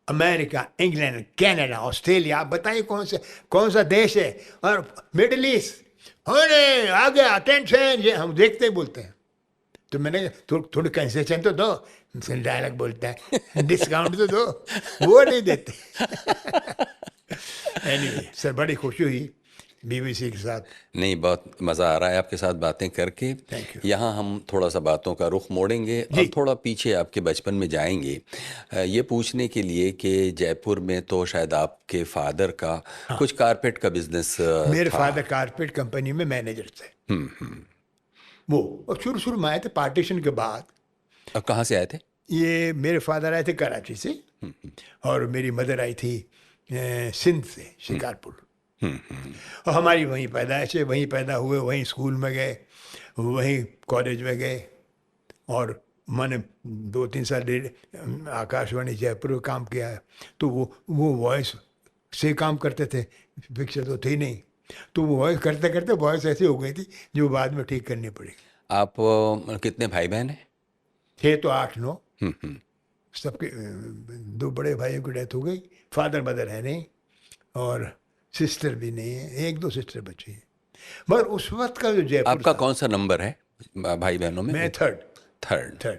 S2: अमेरिका, इंग्लैंड, कनाडा, ऑस्ट्रेलिया, आप बताइए कौन सा देश है, और मिडिल ईस्ट, अरे आ गया अटेंशन, ये हम देखते ही बोलते हैं। तो मैंने थोड़ी कंसेशन तो दो, डायलॉग बोलता है, डिस्काउंट तो दो, वो नहीं देते। एनीवे सर, बड़ी खुशी हुई बीबीसी के साथ।
S1: नहीं, बहुत मज़ा आ रहा है आपके साथ बातें करके।
S2: Thank you.
S1: यहाँ हम थोड़ा सा बातों का रुख मोड़ेंगे और थोड़ा पीछे आपके बचपन में जाएंगे, ये पूछने के लिए कि जयपुर में तो शायद आपके फादर का कुछ कारपेट का बिजनेस
S2: मेरे
S1: था।
S2: फादर कारपेट कंपनी में मैनेजर थे। वो और शुरू में आए थे पार्टीशन के बाद।
S1: अब कहाँ से आए थे?
S2: ये मेरे फादर आए थे कराची से, और मेरी मदर आई थी सिंध से, शिकारपुर। और हमारी वहीं पैदाइश है, वहीं पैदा हुए, वहीं स्कूल में गए, वहीं कॉलेज में गए। और मैंने 2-3 साल आकाशवाणी जयपुर में काम किया है। तो वो वॉइस से काम करते थे, पिक्चर तो थी नहीं, तो वो वॉइस करते करते वॉइस ऐसी हो गई थी जो बाद में ठीक करनी पड़ी।
S1: आप कितने भाई बहन हैं?
S2: थे तो 8-9। सबके 2 बड़े भाइयों की डेथ हो गई, फादर मदर है नहीं, और सिस्टर भी नहीं है, 1-2 सिस्टर बची है। मगर उस वक्त का जो जयपुर
S1: आपका
S2: था,
S1: कौन सा नंबर है भाई बहनों में?
S2: मैं
S1: थर्ड।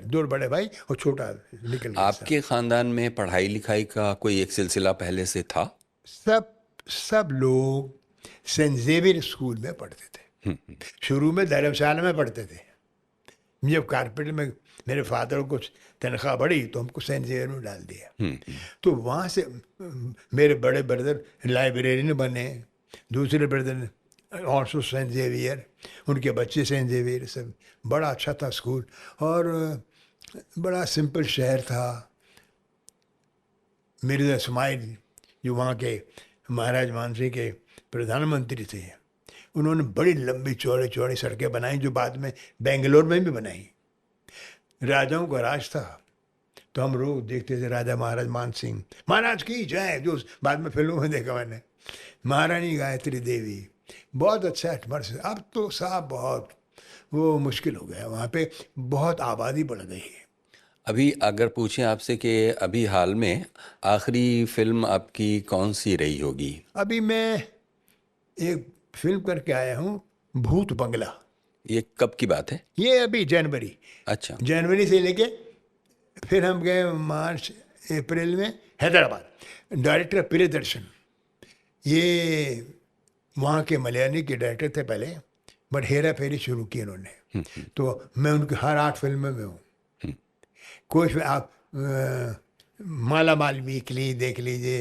S2: 2 बड़े भाई और छोटा निकल गया।
S1: आपके खानदान में पढ़ाई लिखाई का कोई एक सिलसिला पहले से था?
S2: सब लोग सेंट जेवियर स्कूल में पढ़ते थे। शुरू में धर्मशाला में पढ़ते थे। जब कारपेट में मेरे फादर को तनख्वाह बढ़ी तो हमको सेंट जेवियर में डाल दिया। तो वहाँ से मेरे बड़े ब्रदर लाइब्रेरियन बने, दूसरे ब्रदर ऑल्सो सेंट जेवियर, उनके बच्चे सेंट जेवियर, सब बड़ा अच्छा था स्कूल। और बड़ा सिंपल शहर था। मिर्ज़ा इस्माइल जो वहाँ के महाराज मानसी के प्रधानमंत्री थे, उन्होंने बड़ी लंबी चौड़ी सड़कें बनाई, जो बाद में बेंगलोर में भी बनाई। राजाओं का राज था, तो हम रोज देखते थे राजा महाराज मान सिंह महाराज की जय, जो बाद में फिल्मों में देखा मैंने, महारानी गायत्री देवी, बहुत अच्छा एटमॉस्फेयर। अब तो साहब बहुत वो मुश्किल हो गया, वहाँ पे बहुत आबादी बढ़ गई है।
S1: अभी अगर पूछें आपसे कि अभी हाल में आखिरी फिल्म आपकी कौन सी रही होगी?
S2: अभी मैं एक फिल्म करके आया हूँ, भूत बंगला।
S1: ये कब की बात है?
S2: ये अभी जनवरी
S1: अच्छा।
S2: जनवरी से लेके फिर हम गए मार्च अप्रैल में हैदराबाद। डायरेक्टर प्रियदर्शन, ये वहाँ के मलयाली के डायरेक्टर थे पहले, बट हेरा फेरी शुरू की उन्होंने। तो मैं उनकी हर 8 फिल्मों में हूँ। कोई आप माला माल वीकली देख लीजिए,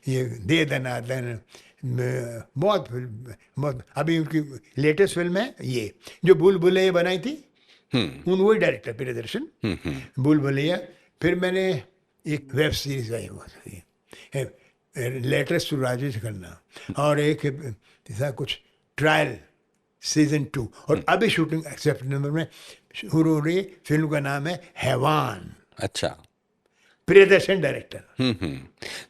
S2: ये दे दनादन, बहुत फिल्म, बहुत। अभी उनकी लेटेस्ट फिल्म है ये जो भूल भुलैया बनाई थी, वही डायरेक्टर प्रियदर्शन, भूल भुलैया। फिर मैंने एक वेब सीरीज आई हुआ थी लेटेस्ट टू राजेश खन्ना, और एक ऐसा कुछ ट्रायल सीजन 2, और अभी शूटिंग सितंबर में शुरू हो रही। फिल्म का नाम है हैवान।
S1: अच्छा।
S2: प्रियदर्शन डायरेक्टर।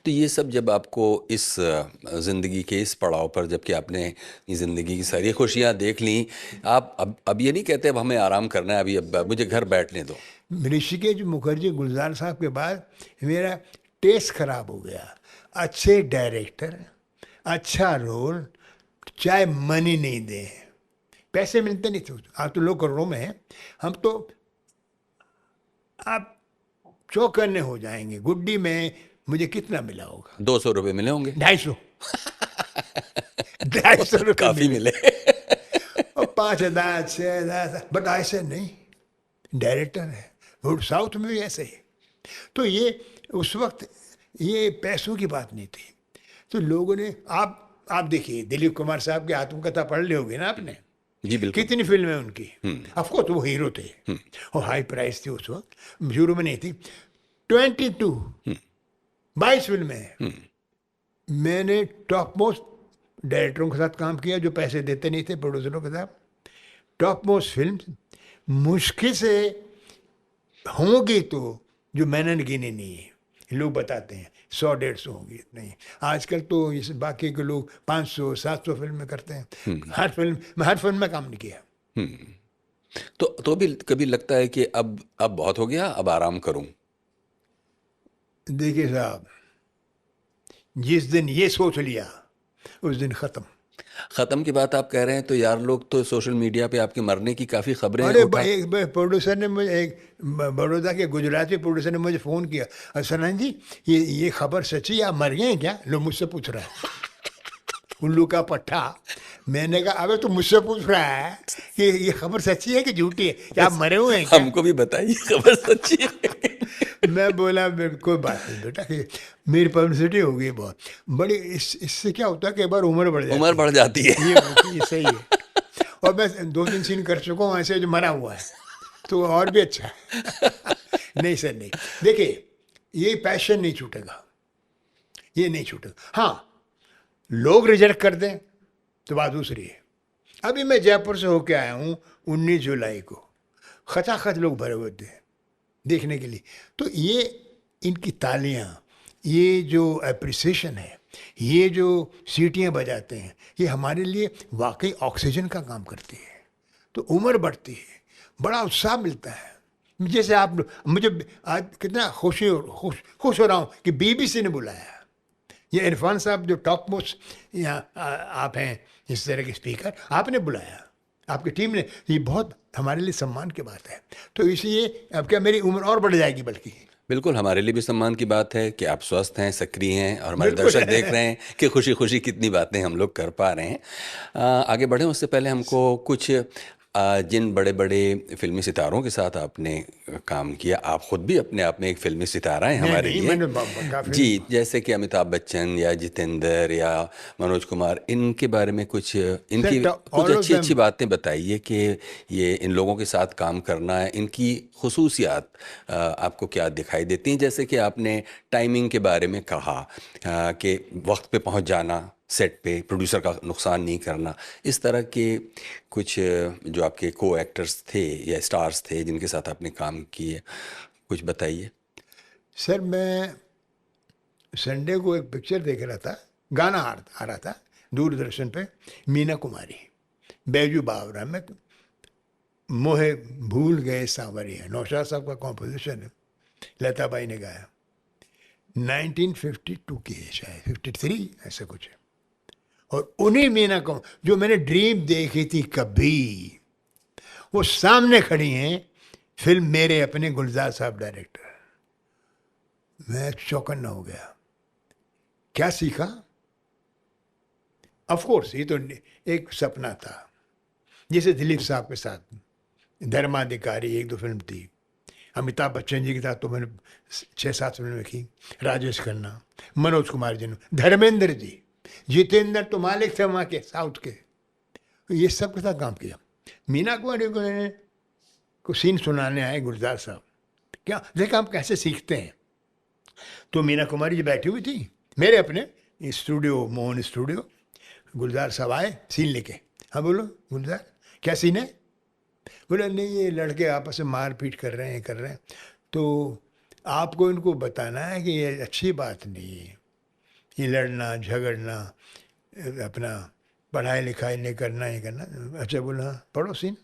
S1: तो ये सब जब आपको इस ज़िंदगी के इस पड़ाव पर, जबकि आपने ज़िंदगी की सारी खुशियाँ देख ली, आप अब ये नहीं कहते अब हमें आराम करना है, अभी अब मुझे घर बैठने दो?
S2: ऋषिकेश मुखर्जी गुलजार साहब के बाद मेरा टेस्ट खराब हो गया। अच्छे डायरेक्टर, अच्छा रोल, चाहे मनी नहीं दे, पैसे मिलते नहीं थे। आज तो लोग करोड़ों में हैं, हम तो आप चौकन्ने हो जाएंगे। गुड्डी में मुझे कितना मिला होगा?
S1: 200 रुपये मिले होंगे।
S2: 250 250 रुपये
S1: काफी
S2: मिले।
S1: मिले।
S2: और 5,000 6,000, बट ऐसे नहीं, डायरेक्टर है। और साउथ में भी ऐसे ही। तो ये उस वक्त ये पैसों की बात नहीं थी। तो लोगों ने, आप देखिए दिलीप कुमार साहब की आत्मकथा पढ़ ली होगी ना आपने?
S1: जी बिल्कुल।
S2: कितनी फिल्में उनकी, ऑफकोर्स वो हीरो थे और हाई प्राइस थी उस वक्त, यूरो में नहीं थी। 22 फिल्में हैं। मैंने टॉप मोस्ट डायरेक्टरों के साथ काम किया जो पैसे देते नहीं थे, प्रोड्यूसरों के साथ। टॉप मोस्ट फिल्म मुश्किल से होंगी तो जो मैंने गिनी नहीं है। लोग बताते हैं 100-150 होंगी, नहीं। आजकल तो इस बाकी के लोग 500-700 फिल्में करते हैं। हर फिल्म में काम नहीं किया।
S1: तो भी कभी लगता है कि अब बहुत हो गया, अब आराम करूं?
S2: देखिए साहब, जिस दिन ये सोच लिया उस दिन खत्म
S3: की बात आप कह रहे हैं तो यार लोग तो सोशल मीडिया पे आपके मरने की काफ़ी खबरें
S2: अरे
S3: उठा।
S2: एक प्रोड्यूसर ने मुझे, एक बड़ौदा के गुजराती प्रोड्यूसर ने मुझे फ़ोन किया, सनान जी ये खबर सच्ची, आप मर गए हैं क्या? लोग मुझसे पूछ रहा है। उल्लू का पट्टा। मैंने कहा अबे तू मुझसे पूछ रहा है कि ये खबर सच्ची है कि झूठी है, क्या आप मरे हुए हैं क्या?
S3: हमको भी बताइए खबर सच्ची है।
S2: मैं बोला कोई बात नहीं बेटा, कि मेरी पब्लिसिटी हो गई बहुत बड़ी। इससे क्या होता है कि एक बार उम्र बढ़ जाती है। ये सही है। और मैं 2-3 सीन कर चुका हूँ ऐसे जो मरा हुआ है, तो और भी अच्छा है। नहीं सर नहीं, देखिए ये पैशन नहीं छूटेगा, ये नहीं छूटेगा। हाँ, लोग रिजेक्ट कर दें तो बात दूसरी है। अभी मैं जयपुर से होके आया हूँ 19 जुलाई को, खचाखच लोग भरे हुए थे देखने के लिए। तो ये इनकी तालियां, ये जो अप्रिसिएशन है, ये जो सीटियां बजाते हैं, ये हमारे लिए वाकई ऑक्सीजन का काम करती है। तो उम्र बढ़ती है, बड़ा उत्साह मिलता है। जैसे आप, मुझे आज कितना खुश हो रहा हूँ कि बीबीसी ने बुलाया। ये इरफान साहब जो टॉप मोस्ट यहाँ आप हैं इस तरह के स्पीकर, आपने बुलाया, आपकी टीम ने, ये बहुत हमारे लिए सम्मान की बात है। तो इसलिए अब क्या मेरी उम्र और बढ़ जाएगी? बल्कि
S3: बिल्कुल हमारे लिए भी सम्मान की बात है कि आप स्वस्थ हैं, सक्रिय हैं और हमारे
S2: बिल्कुल।
S3: दर्शक देख रहे हैं कि खुशी खुशी कितनी बातें हम लोग कर पा रहे हैं। आगे बढ़ें उससे पहले हमको कुछ जिन बड़े बड़े फिल्मी सितारों के साथ आपने काम किया, आप खुद भी अपने आप में एक फिल्मी सितारा हैं हमारे लिए।
S2: काफी
S3: जी, जैसे कि अमिताभ बच्चन या जितेंद्र या मनोज कुमार, इनके बारे में कुछ इनकी कुछ अच्छी अच्छी बातें बताइए कि ये इन लोगों के साथ काम करना है, इनकी खुसूसियात आपको क्या दिखाई देती हैं? जैसे कि आपने टाइमिंग के बारे में कहा कि वक्त पे पहुंच जाना, सेट पे प्रोड्यूसर का नुकसान नहीं करना, इस तरह के कुछ जो आपके को एक्टर्स थे या स्टार्स थे जिनके साथ आपने काम किए, कुछ बताइए।
S2: सर, मैं संडे को एक पिक्चर देख रहा था, गाना आ रहा था दूरदर्शन पे, मीना कुमारी, बैजू बावरा में, मोहे भूल गए सांवरिया, नौशाद साहब का कॉम्पोजिशन है, लता बाई ने गाया। 1952 की है शायद, 53 ऐसा कुछ है। और उन्हीं मीना को जो मैंने ड्रीम देखी थी कभी, वो सामने खड़ी हैं। फिल्म मेरे अपने गुलजार साहब डायरेक्टर। मैं चौकन्ना हो गया। क्या सीखा? ऑफ कोर्स ये तो एक सपना था, जैसे दिलीप साहब के साथ धर्माधिकारी 1-2 फिल्म थी, अमिताभ बच्चन जी के साथ तो मैंने 6-7 फिल्में की, राजेश खन्ना, मनोज कुमार जी, धर्मेंद्र जी, जितेंद्र तो मालिक थे वहाँ के साउथ के, ये सब के साथ काम किया। मीना कुमारी को सीन सुनाने आए गुलजार साहब, क्या देखा हम कैसे सीखते हैं। तो मीना कुमारी जी बैठी हुई थी मेरे अपने स्टूडियो, मोहन स्टूडियो। गुलजार साहब आए सीन लेके। हाँ बोलो गुलजार, क्या सीन है? बोला नहीं, ये लड़के आपस में मारपीट कर रहे हैं, तो आपको इनको बताना है कि ये अच्छी बात नहीं है, ये लड़ना झगड़ना, अपना पढ़ाई लिखाई नहीं करना, ये करना। अच्छा बोला पढ़ो सीन।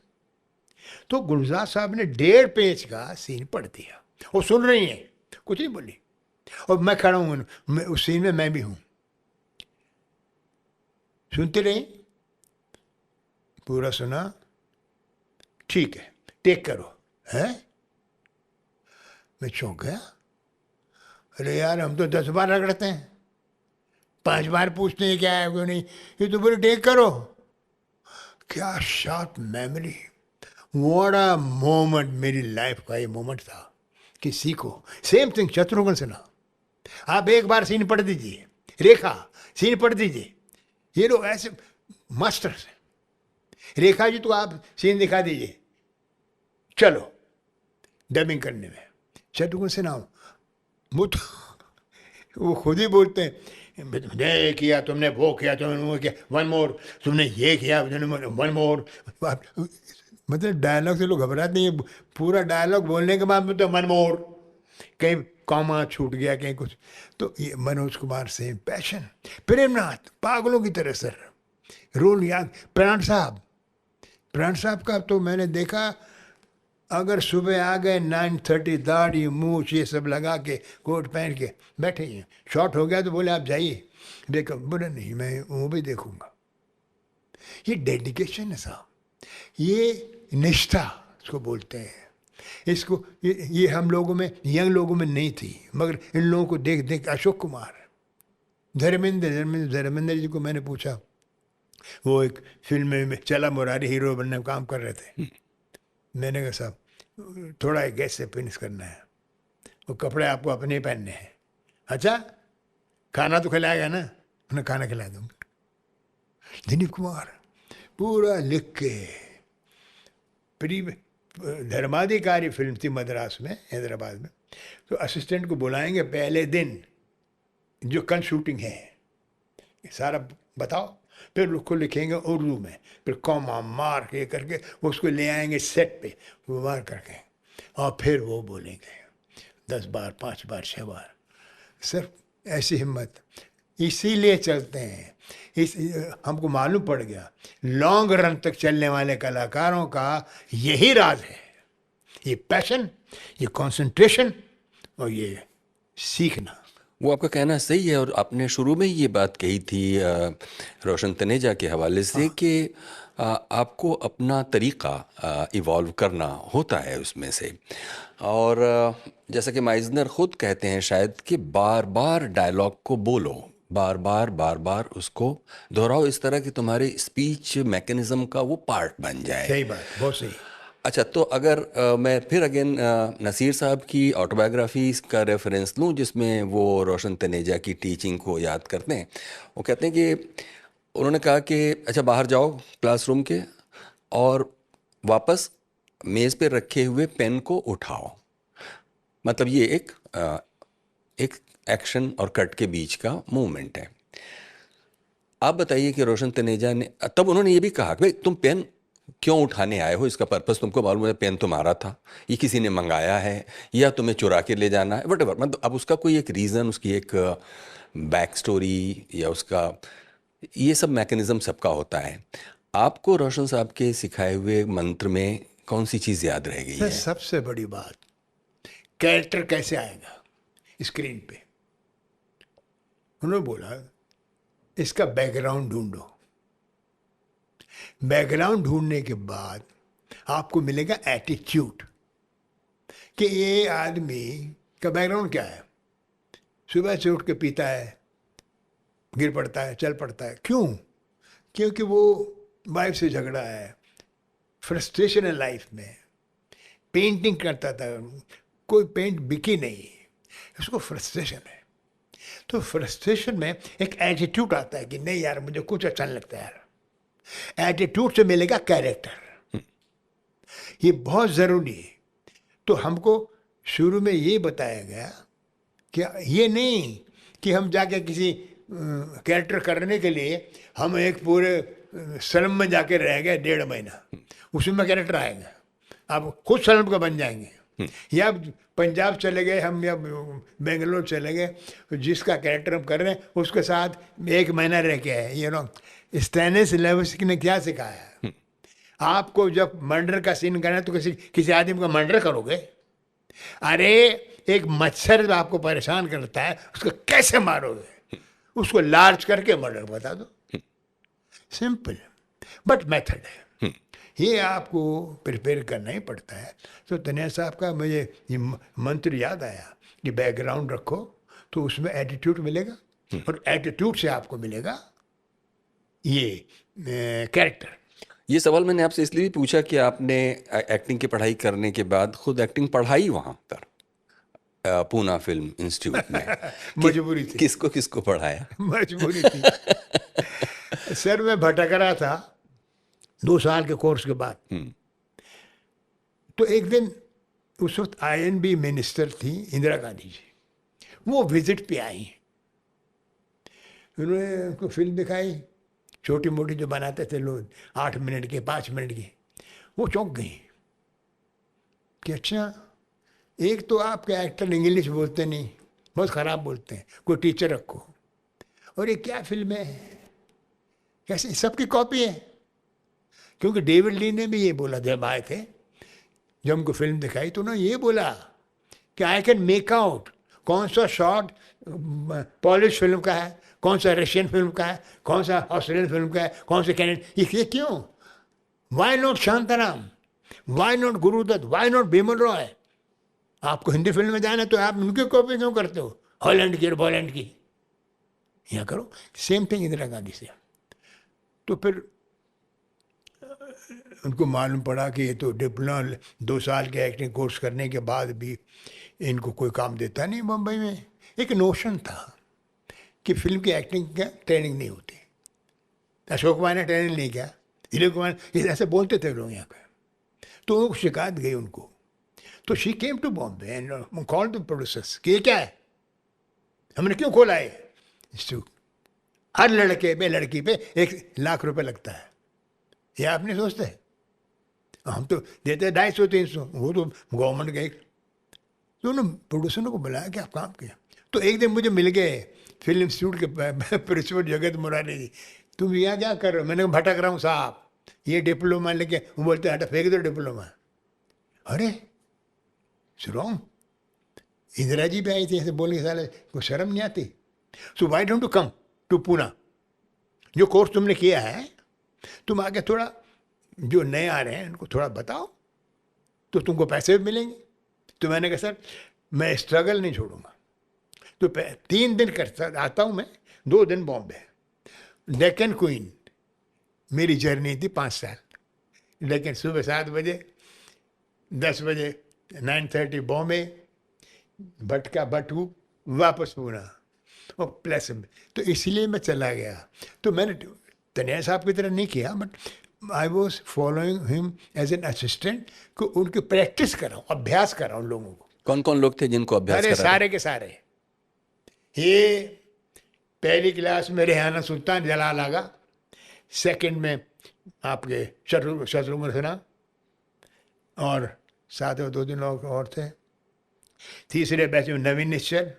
S2: तो गुलजार साहब ने 1.5 पेज का सीन पढ़ दिया। वो सुन रही हैं, कुछ नहीं बोली, और मैं खड़ा हूँ उस सीन में, मैं भी हूँ, सुनते रही। पूरा सुना, ठीक है टेक करो। है मैं चौंक गया, अरे यार हम तो 10 बार रगड़ते हैं, 5 बार पूछते हैं क्या है क्यों नहीं, ये तो बोले टेक करो। क्या sharp memory, what a moment, मेरी लाइफ का ये मोमेंट था कि सीखो। सेम थिंग शत्रुघ्न सिन्हा, आप एक बार सीन पढ़ दीजिए, रेखा सीन पढ़ दीजिए, ये लोग ऐसे मास्टर्स हैं। रेखा जी तो आप सीन दिखा दीजिए, चलो डबिंग करने में। शत्रुघ्न सिन्हा वो खुद ही बोलते हैं, ये किया तुमने, वो किया तुमने, वो किया, वन मोर, तुमने ये किया, वन मोर। मतलब डायलॉग से लोग घबराते नहीं, पूरा डायलॉग बोलने के बाद में तो वन मोर, कहीं कॉमा छूट गया कहीं कुछ। तो ये मनोज कुमार से पैशन, प्रेमनाथ पागलों की तरह सर रोल याद। प्राण साहब का तो मैंने देखा, अगर सुबह आ गए 9:30 दाढ़ी मूछ ये सब लगा के कोट पहन के बैठे ही हैं, शॉर्ट हो गया तो बोले आप जाइए, देखो बोले नहीं मैं वो भी देखूंगा। ये डेडिकेशन है साहब, ये निष्ठा इसको बोलते हैं। इसको ये हम लोगों में, यंग लोगों में नहीं थी, मगर इन लोगों को देख देख। अशोक कुमार, धर्मेंद्र जी को मैंने पूछा, वो एक फिल्म में चला मुरारी हीरो बनने का काम कर रहे थे। मैंने कहा साहब थोड़ा एक गैस से फिनिश करना है, वो कपड़े आपको अपने ही पहनने हैं। अच्छा खाना तो खिलाएगा ना, उन्हें खाना खिला दूंगा। दिलीप कुमार पूरा लिख के, धर्माधिकारी फिल्म थी मद्रास में, हैदराबाद में, तो असिस्टेंट को बुलाएंगे पहले दिन, जो कल शूटिंग है सारा बताओ, फिर उसको लिखेंगे उर्दू में, फिर कॉमा मार के करके उसको ले आएंगे सेट पे, वो मार करके, और फिर वो बोलेंगे 10 बार 5 बार 6 बार। सिर्फ ऐसी हिम्मत, इसीलिए चलते हैं। हमको मालूम पड़ गया लॉन्ग रन तक चलने वाले कलाकारों का यही राज है, ये पैशन, ये कंसंट्रेशन और ये सीखना।
S3: वो आपका कहना सही है, और आपने शुरू में ये बात कही थी रोशन तनेजा के हवाले से कि आपको अपना तरीक़ा इवॉल्व करना होता है उसमें से, और जैसा कि माइज़नर ख़ुद कहते हैं शायद कि बार बार डायलॉग को बोलो, बार बार उसको दोहराओ, इस तरह कि तुम्हारे स्पीच मैकेनिज़्म का वो पार्ट बन जाए।
S2: सही बात, बहुत सही।
S3: अच्छा, तो अगर मैं फिर अगेन नसीर साहब की ऑटोबायोग्राफी का रेफरेंस लूँ, जिसमें वो रोशन तनेजा की टीचिंग को याद करते हैं, वो कहते हैं कि उन्होंने कहा कि अच्छा बाहर जाओ क्लासरूम के और वापस मेज़ पे रखे हुए पेन को उठाओ। मतलब ये एक एक्शन और कट के बीच का मूवमेंट है। आप बताइए कि रोशन तनेजा ने, तब उन्होंने ये भी कहा कि भाई तुम पेन क्यों उठाने आए हो, इसका पर्पस तुमको मालूम है, पेन तुम्हारा था, ये किसी ने मंगाया है या तुम्हें चुरा के ले जाना है, वटेवर। मतलब अब उसका कोई एक रीज़न, उसकी एक बैक स्टोरी या उसका ये सब मैकेनिज़्म सबका होता है। आपको रोशन साहब के सिखाए हुए मंत्र में कौन सी चीज़ याद रह गई है?
S2: सबसे बड़ी बात, कैरेक्टर कैसे आएगा स्क्रीन पे। उन्होंने बोला इसका बैकग्राउंड ढूंढो, बैकग्राउंड ढूंढने के बाद आपको मिलेगा एटीट्यूड कि ये आदमी का बैकग्राउंड क्या है। सुबह से उठ के पीता है, गिर पड़ता है, चल पड़ता है, क्यों? क्योंकि वो वाइफ से झगड़ा है, फ्रस्ट्रेशन है लाइफ में। पेंटिंग करता था, कोई पेंट बिकी नहीं, उसको फ्रस्ट्रेशन है। तो फ्रस्ट्रेशन में एक एटीट्यूड आता है कि नहीं यार मुझे कुछ अच्छा नहीं लगता यार। एटीट्यूड से मिलेगा कैरेक्टर, ये बहुत ज़रूरी है। तो हमको शुरू में ये बताया गया कि ये नहीं कि हम जाके किसी कैरेक्टर करने के लिए हम एक पूरे स्लम में जाके रह गए 1.5 महीना, उसमें कैरेक्टर आएगा, आप खुद स्लम का बन जाएंगे। या पंजाब चले गए हम, या बेंगलोर चले गए, जिसका कैरेक्टर हम कर रहे हैं उसके साथ 1 महीना रह के आए। यू नो स्टैनिस्लैवस्की ने क्या सिखाया, आपको जब मर्डर का सीन करना है तो किसी आदमी का मर्डर करोगे? अरे एक मच्छर आपको परेशान करता है, उसको कैसे मारोगे? उसको लार्ज करके मर्डर बता दो। सिंपल बट मेथड है। ये आपको प्रिपेयर करना ही पड़ता है। तो तनिया साहब का मुझे ये मंत्र याद आया कि बैकग्राउंड रखो तो उसमें एटीट्यूड मिलेगा, और एटीट्यूड से आपको मिलेगा ये कैरेक्टर।
S3: ये सवाल मैंने आपसे इसलिए भी पूछा कि आपने एक्टिंग की पढ़ाई करने के बाद खुद एक्टिंग पढ़ाई वहाँ पर पूना फिल्म इंस्टीट्यूट में।
S2: मजबूरी थी।
S3: किसको किसको पढ़ाया?
S2: मजबूरी थी सर। मैं भटक रहा था 2 साल के कोर्स के बाद। तो एक दिन उस वक्त INB मिनिस्टर थी इंदिरा गांधी जी, वो विजिट पे आई। उन्होंने उनको फिल्म दिखाई, छोटी मोटी जो बनाते थे लोग 8 मिनट के 5 मिनट के। वो चौंक गई कि अच्छा, एक तो आपके एक्टर इंग्लिश बोलते नहीं, बहुत ख़राब बोलते हैं, कोई टीचर रखो, और ये क्या फिल्म है, कैसे सबकी कॉपी है। क्योंकि डेविड ली ने भी ये बोला जब आए थे, जब हमको फिल्म दिखाई तो उन्होंने ये बोला कि आई कैन मेक आउट कौन सा शॉट पॉलिश फिल्म का है, कौन सा रशियन फिल्म का है, कौन सा ऑस्ट्रेलियन फिल्म का है, कौन सा कैनेडियन। ये क्यों? Why not Shantaram, why not Guru Dutt, why not Bimal Roy? आपको हिंदी फिल्म में जाना है तो आप उनकी कॉपी क्यों करते हो, हॉलैंड की और बॉलैंड की? यहाँ करो। सेम थिंग इंदिरा गांधी से। तो फिर उनको मालूम पड़ा कि ये तो डिप्लोमा 2 साल के एक्टिंग कोर्स करने के बाद भी इनको कोई काम देता नहीं मुंबई में। एक नोशन था कि फिल्म की एक्टिंग का ट्रेनिंग नहीं होती। अशोक कुमार ने ट्रेनिंग नहीं किया, दिलीप कुमार, ये ऐसे बोलते थे लोग यहाँ पे। तो वो शिकायत गई उनको। तो she came to Bombay and called the producers कि ये क्या है, हमने क्यों खोला है इंस्टीट्यूट? हर लड़के पे लड़की पे 1 लाख रुपए लगता है, ये आप नहीं सोचते? हम तो देते हैं 250-300, वो तो गवर्नमेंट का एक। तो उन्होंने प्रोड्यूसर को बुलाया कि आप काम किया। तो एक दिन मुझे मिल गए फिल्म इंस्टीट्यूट के प्रिंसिपल जगत मुरारी जी। तुम यहाँ क्या कर रहे हो? मैंने कहा भटक रहा हूँ साहब, ये डिप्लोमा लेके। वो बोलते हटा फेंक दो डिप्लोमा। अरे सुनो, इंदिरा जी भी आई थी, ऐसे बोल के साले को शर्म नहीं आती? So why don't to come to Poona, जो कोर्स तुमने किया है तुम आगे थोड़ा, जो नए आ रहे हैं उनको थोड़ा बताओ तो तुमको पैसे भी मिलेंगे। तो मैंने कहा सर मैं स्ट्रगल नहीं छोड़ूंगा। तो 3 दिन कर आता हूँ मैं, 2 दिन बॉम्बे। डेक्कन क्वीन मेरी जर्नी थी 5 साल। लेकिन सुबह 7 बजे, 10 बजे 9:30 बॉम्बे, भटका भटू वापस पूना और प्लस में। तो इसलिए मैं चला गया। तो मैंने तनिया साहब की तरह नहीं किया, but I was following him as an assistant, को उनकी प्रैक्टिस कराऊँ, अभ्यास कराऊँ लोगों को।
S3: कौन कौन लोग थे जिनको अभ्यास
S2: अरे
S3: करा?
S2: सारे के सारे। ये पहली क्लास में रेहाना सुल्तान जलाल आगा, सेकंड में आपके शत्रुघ्न सिन्हा, और साथ में 2-3 लोग और थे। तीसरे बैच में नवीन निश्चल,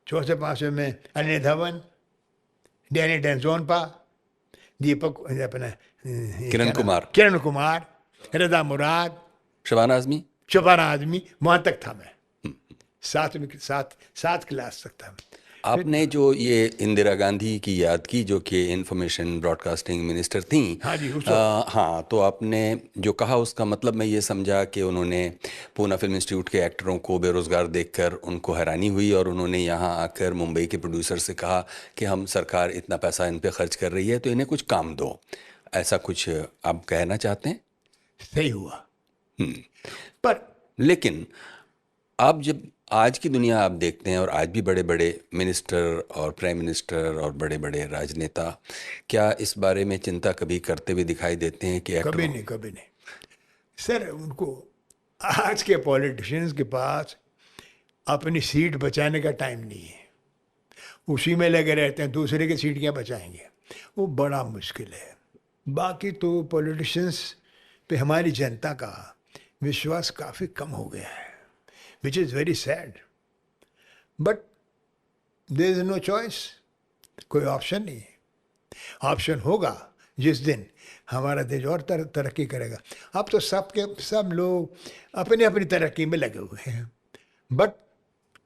S2: चौथे 5वें में अनिल धवन, डैनी डेंजोनपा, दीपक अपना किरण कुमार, रदा मुराद,
S3: शबाना आजमी,
S2: शबाना आजमी। वहाँ तक था मैं, 7 क्लास तक था मैं।
S3: आपने जो ये इंदिरा गांधी की याद की, जो कि इंफॉर्मेशन ब्रॉडकास्टिंग मिनिस्टर थी।
S2: हाँ जी,
S3: हाँ, तो आपने जो कहा उसका मतलब मैं ये समझा कि उन्होंने पूना फिल्म इंस्टीट्यूट के एक्टरों को बेरोज़गार देखकर उनको हैरानी हुई और उन्होंने यहाँ आकर मुंबई के प्रोड्यूसर से कहा कि हम सरकार इतना पैसा इन पे खर्च कर रही है तो इन्हें कुछ काम दो। ऐसा कुछ आप कहना चाहते हैं?
S2: सही हुआ। पर
S3: लेकिन आप जब आज की दुनिया आप देखते हैं और आज भी बड़े बड़े मिनिस्टर और प्राइम मिनिस्टर और बड़े बड़े राजनेता क्या इस बारे में चिंता कभी करते हुए दिखाई देते हैं कि
S2: कभी नहीं, कभी नहीं सर। उनको आज के पॉलिटिशियंस के पास अपनी सीट बचाने का टाइम नहीं है, उसी में लगे रहते हैं। दूसरे की सीट क्या बचाएंगे, वो बड़ा मुश्किल है। बाकी तो पॉलिटिशियंस पे हमारी जनता का विश्वास काफ़ी कम हो गया है, which is very sad. But there is no choice. कोई ऑप्शन नहीं है। ऑप्शन होगा जिस दिन हमारा देश और तरक्की करेगा। अब तो सब लोग अपनी अपनी तरक्की में लगे हुए हैं। बट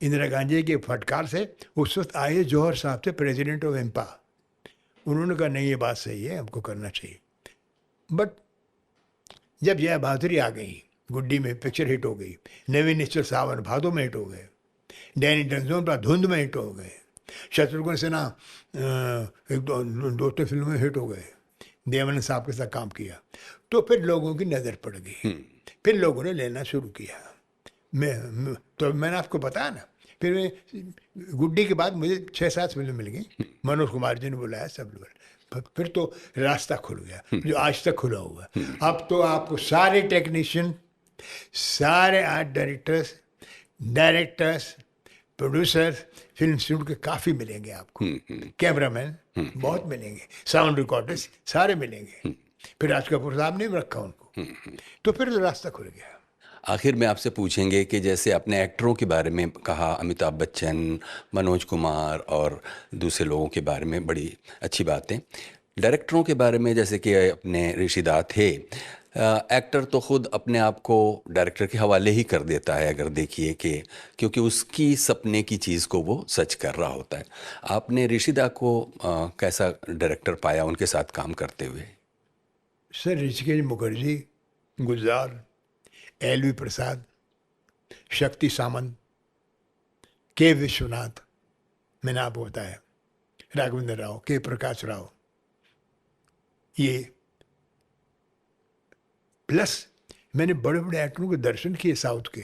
S2: इंदिरा गांधी के फटकार से उस वक्त आए जौहर साहब थे, प्रेसिडेंट ऑफ इंपा। उन्होंने कहा नहीं, ये बात सही है, हमको करना चाहिए। बट जब जया बहादुरी आ गई, गुड्डी में पिक्चर हिट हो गई, नवीन निश्चल सावन भादों में हिट हो गए, डैनी डंजोन पर धुंध में हिट हो गए, शत्रुघ्न सिन्हा एक दो फिल्मों में हिट हो गए, देवानंद साहब के साथ काम किया, तो फिर लोगों की नज़र पड़ गई, फिर लोगों ने लेना शुरू किया। तो मैंने आपको बताया ना, फिर मैं गुड्डी के बाद मुझे 6-7 फिल्में मिल गई, मनोज कुमार जी ने बुलाया, सब लोग, फिर तो रास्ता खुल गया जो आज तक खुला हुआ है। अब तो आपको सारे टेक्नीशियन, सारे art directors, producers, film institute के काफ़ी मिलेंगे आपको, कैमरामैन बहुत मिलेंगे, साउंड रिकॉर्डर्स सारे मिलेंगे। फिर राज कपूर साहब ने भी रखा उनको, तो फिर तो रास्ता खुल गया।
S3: आखिर में आपसे पूछेंगे कि जैसे आपने एक्टरों के बारे में कहा, अमिताभ बच्चन, मनोज कुमार और दूसरे लोगों के बारे में बड़ी अच्छी बातें, डायरेक्टरों के बारे में जैसे कि अपने ऋषिदा थे, एक्टर तो खुद अपने आप को डायरेक्टर के हवाले ही कर देता है अगर देखिए कि, क्योंकि उसकी सपने की चीज़ को वो सच कर रहा होता है। आपने ऋषिदा को कैसा डायरेक्टर पाया उनके साथ काम करते हुए?
S2: सर ऋषिकेश मुखर्जी, गुलजार, एल.वी. प्रसाद, शक्ति सामंत, के विश्वनाथ, मैंने आपको बताया, राघवेंद्र राव, के प्रकाश राव, ये प्लस मैंने बड़े बड़े एक्टरों के दर्शन किए साउथ के,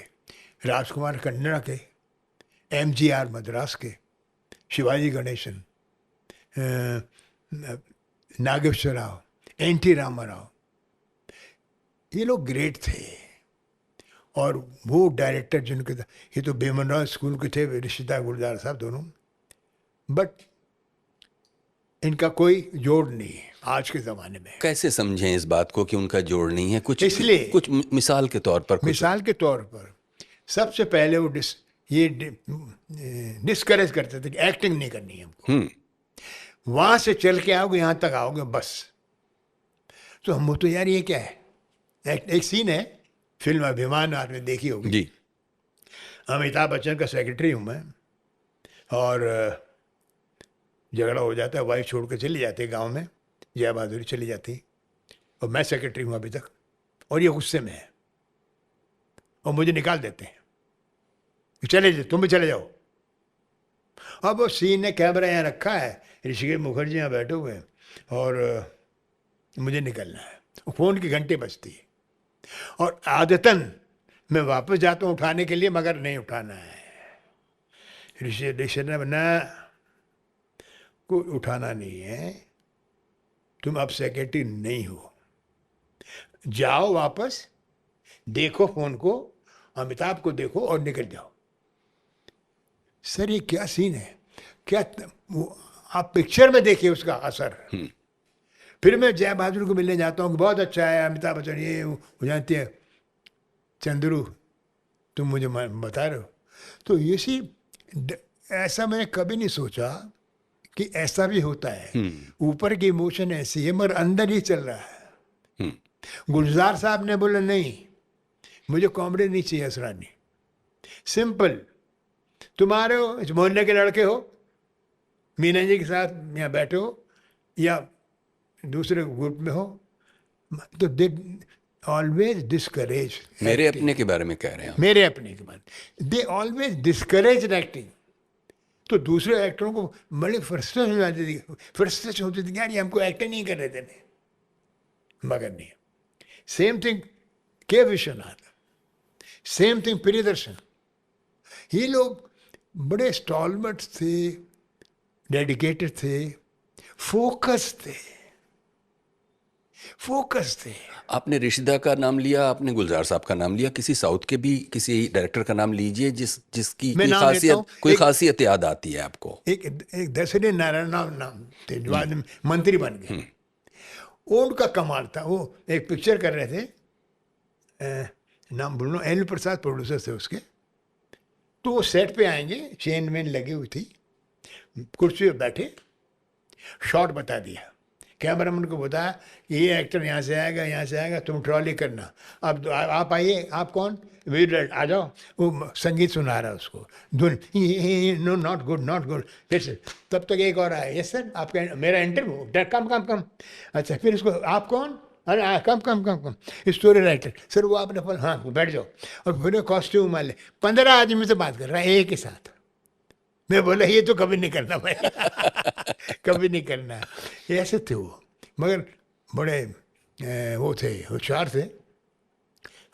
S2: राजकुमार कन्नड़ा के, एम.जी.आर. मद्रास के, शिवाजी गणेशन, नागेश्वर राव, एन.टी. रामाराव, ये लोग ग्रेट थे। और वो डायरेक्टर जिनके, ये तो बेमनराव स्कूल के थे, ऋषिदा गुलजार साहब दोनों, बट इनका कोई जोड़ नहीं है आज के ज़माने में।
S3: कैसे समझें इस बात को कि उनका जोड़ नहीं है? कुछ
S2: इसलिए
S3: कुछ मिसाल के तौर पर,
S2: मिसाल के तौर पर सबसे पहले वो डिस्करेज करते थे कि एक्टिंग नहीं करनी है हमको, वहाँ से चल के आओगे यहाँ तक आओगे बस। तो हम तो यार ये क्या है, एक सीन है फिल्म अभिमान, आपने देखी होगी
S3: जी,
S2: अमिताभ बच्चन का सेक्रेटरी हूँ मैं, और झगड़ा हो जाता है, वाइफ छोड़ के चली जाती है गांव में, जया बहादुरी चली जाती, और मैं सेक्रेटरी हूँ अभी तक, और ये गुस्से में है और मुझे निकाल देते हैं, चले जाओ, तुम भी चले जाओ। अब वो सीन ने कैमरा यहाँ रखा है, ऋषिकेश मुखर्जी यहाँ बैठे हुए हैं और मुझे निकलना है, फ़ोन की घंटे बजती है, और आदतन मैं वापस जाता हूँ उठाने के लिए, मगर नहीं उठाना है, ऋषि ने बना कोई उठाना नहीं है, तुम अब सेक्रेटरी नहीं हो, जाओ वापस, देखो फोन को, अमिताभ को देखो और निकल जाओ। सर ये क्या सीन है, क्या आप पिक्चर में देखिए उसका असर। फिर मैं जया बहादुर को मिलने जाता हूँ कि बहुत अच्छा है अमिताभ बच्चन, ये हो जाती है, चंद्रू तुम मुझे बता रहे हो, तो ये सी ऐसा मैंने कभी नहीं सोचा कि ऐसा भी होता है। ऊपर की इमोशन ऐसी है मगर अंदर ही चल रहा है। गुलजार साहब ने बोला नहीं, मुझे कॉमेडी नहीं चाहिए असरानी, सिंपल, तुम्हारे हो इस मोहल्ले के लड़के हो, मीना जी के साथ यहाँ बैठे हो या दूसरे ग्रुप में हो, तो दे ऑलवेज डिस्करेज।
S3: मेरे अपने के बारे में कह रहे हैं?
S2: मेरे अपने के बारे, दे ऑलवेज डिस्करेज एक्टिंग। तो दूसरे एक्टरों को बड़े फ्रस्ट्रेशन हो जाती थी, फ्रस्ट्रेशन होती थी, यार ये हमको एक्टिंग नहीं कर रहे थे, मगर नहीं। सेम थिंग के विश्वनाथ, सेम थिंग प्रियदर्शन, ये लोग बड़े स्टॉलमेंट थे, डेडिकेटेड थे, फोकस थे।
S3: आपने ऋषिदा का नाम लिया, आपने गुलजार साहब का नाम लिया, किसी साउथ के भी किसी डायरेक्टर का नाम लीजिए जिसकी कोई खासियत याद आती है आपको।
S2: एक दशरथी नारायण नाम थे जो बाद में मंत्री बन गए, उनका कमाल था। वो एक पिक्चर कर रहे थे, नाम भूल, एल प्रसाद प्रोड्यूसर थे उसके, तो वो सेट पे आएंगे, चेन वेन लगी हुई थी, कुर्सी पे बैठे, शॉट बता दिया, कैमरामैन को बताया कि ये एक्टर यहाँ से आएगा, तुम ट्रॉली करना, अब आप आइए, आप कौन, वीर आ जाओ। वो संगीत सुना रहा है उसको, धुन, नो नॉट गुड, फिर से तब तक एक और आया, यस सर आपका मेरा इंटरव्यू, कम। अच्छा फिर उसको, आप कौन, अरे कम कम कम कम, स्टोरी राइटर सर, वो आपने बोला हाँ बैठ जाओ, और फिर कॉस्ट्यूम वाले 15 आदमी से बात कर रहा है एक ही साथ। मैं बोला ये तो कभी नहीं करना भाई कभी नहीं करना। ऐसे थे वो, मगर बड़े वो थे, होशियार थे।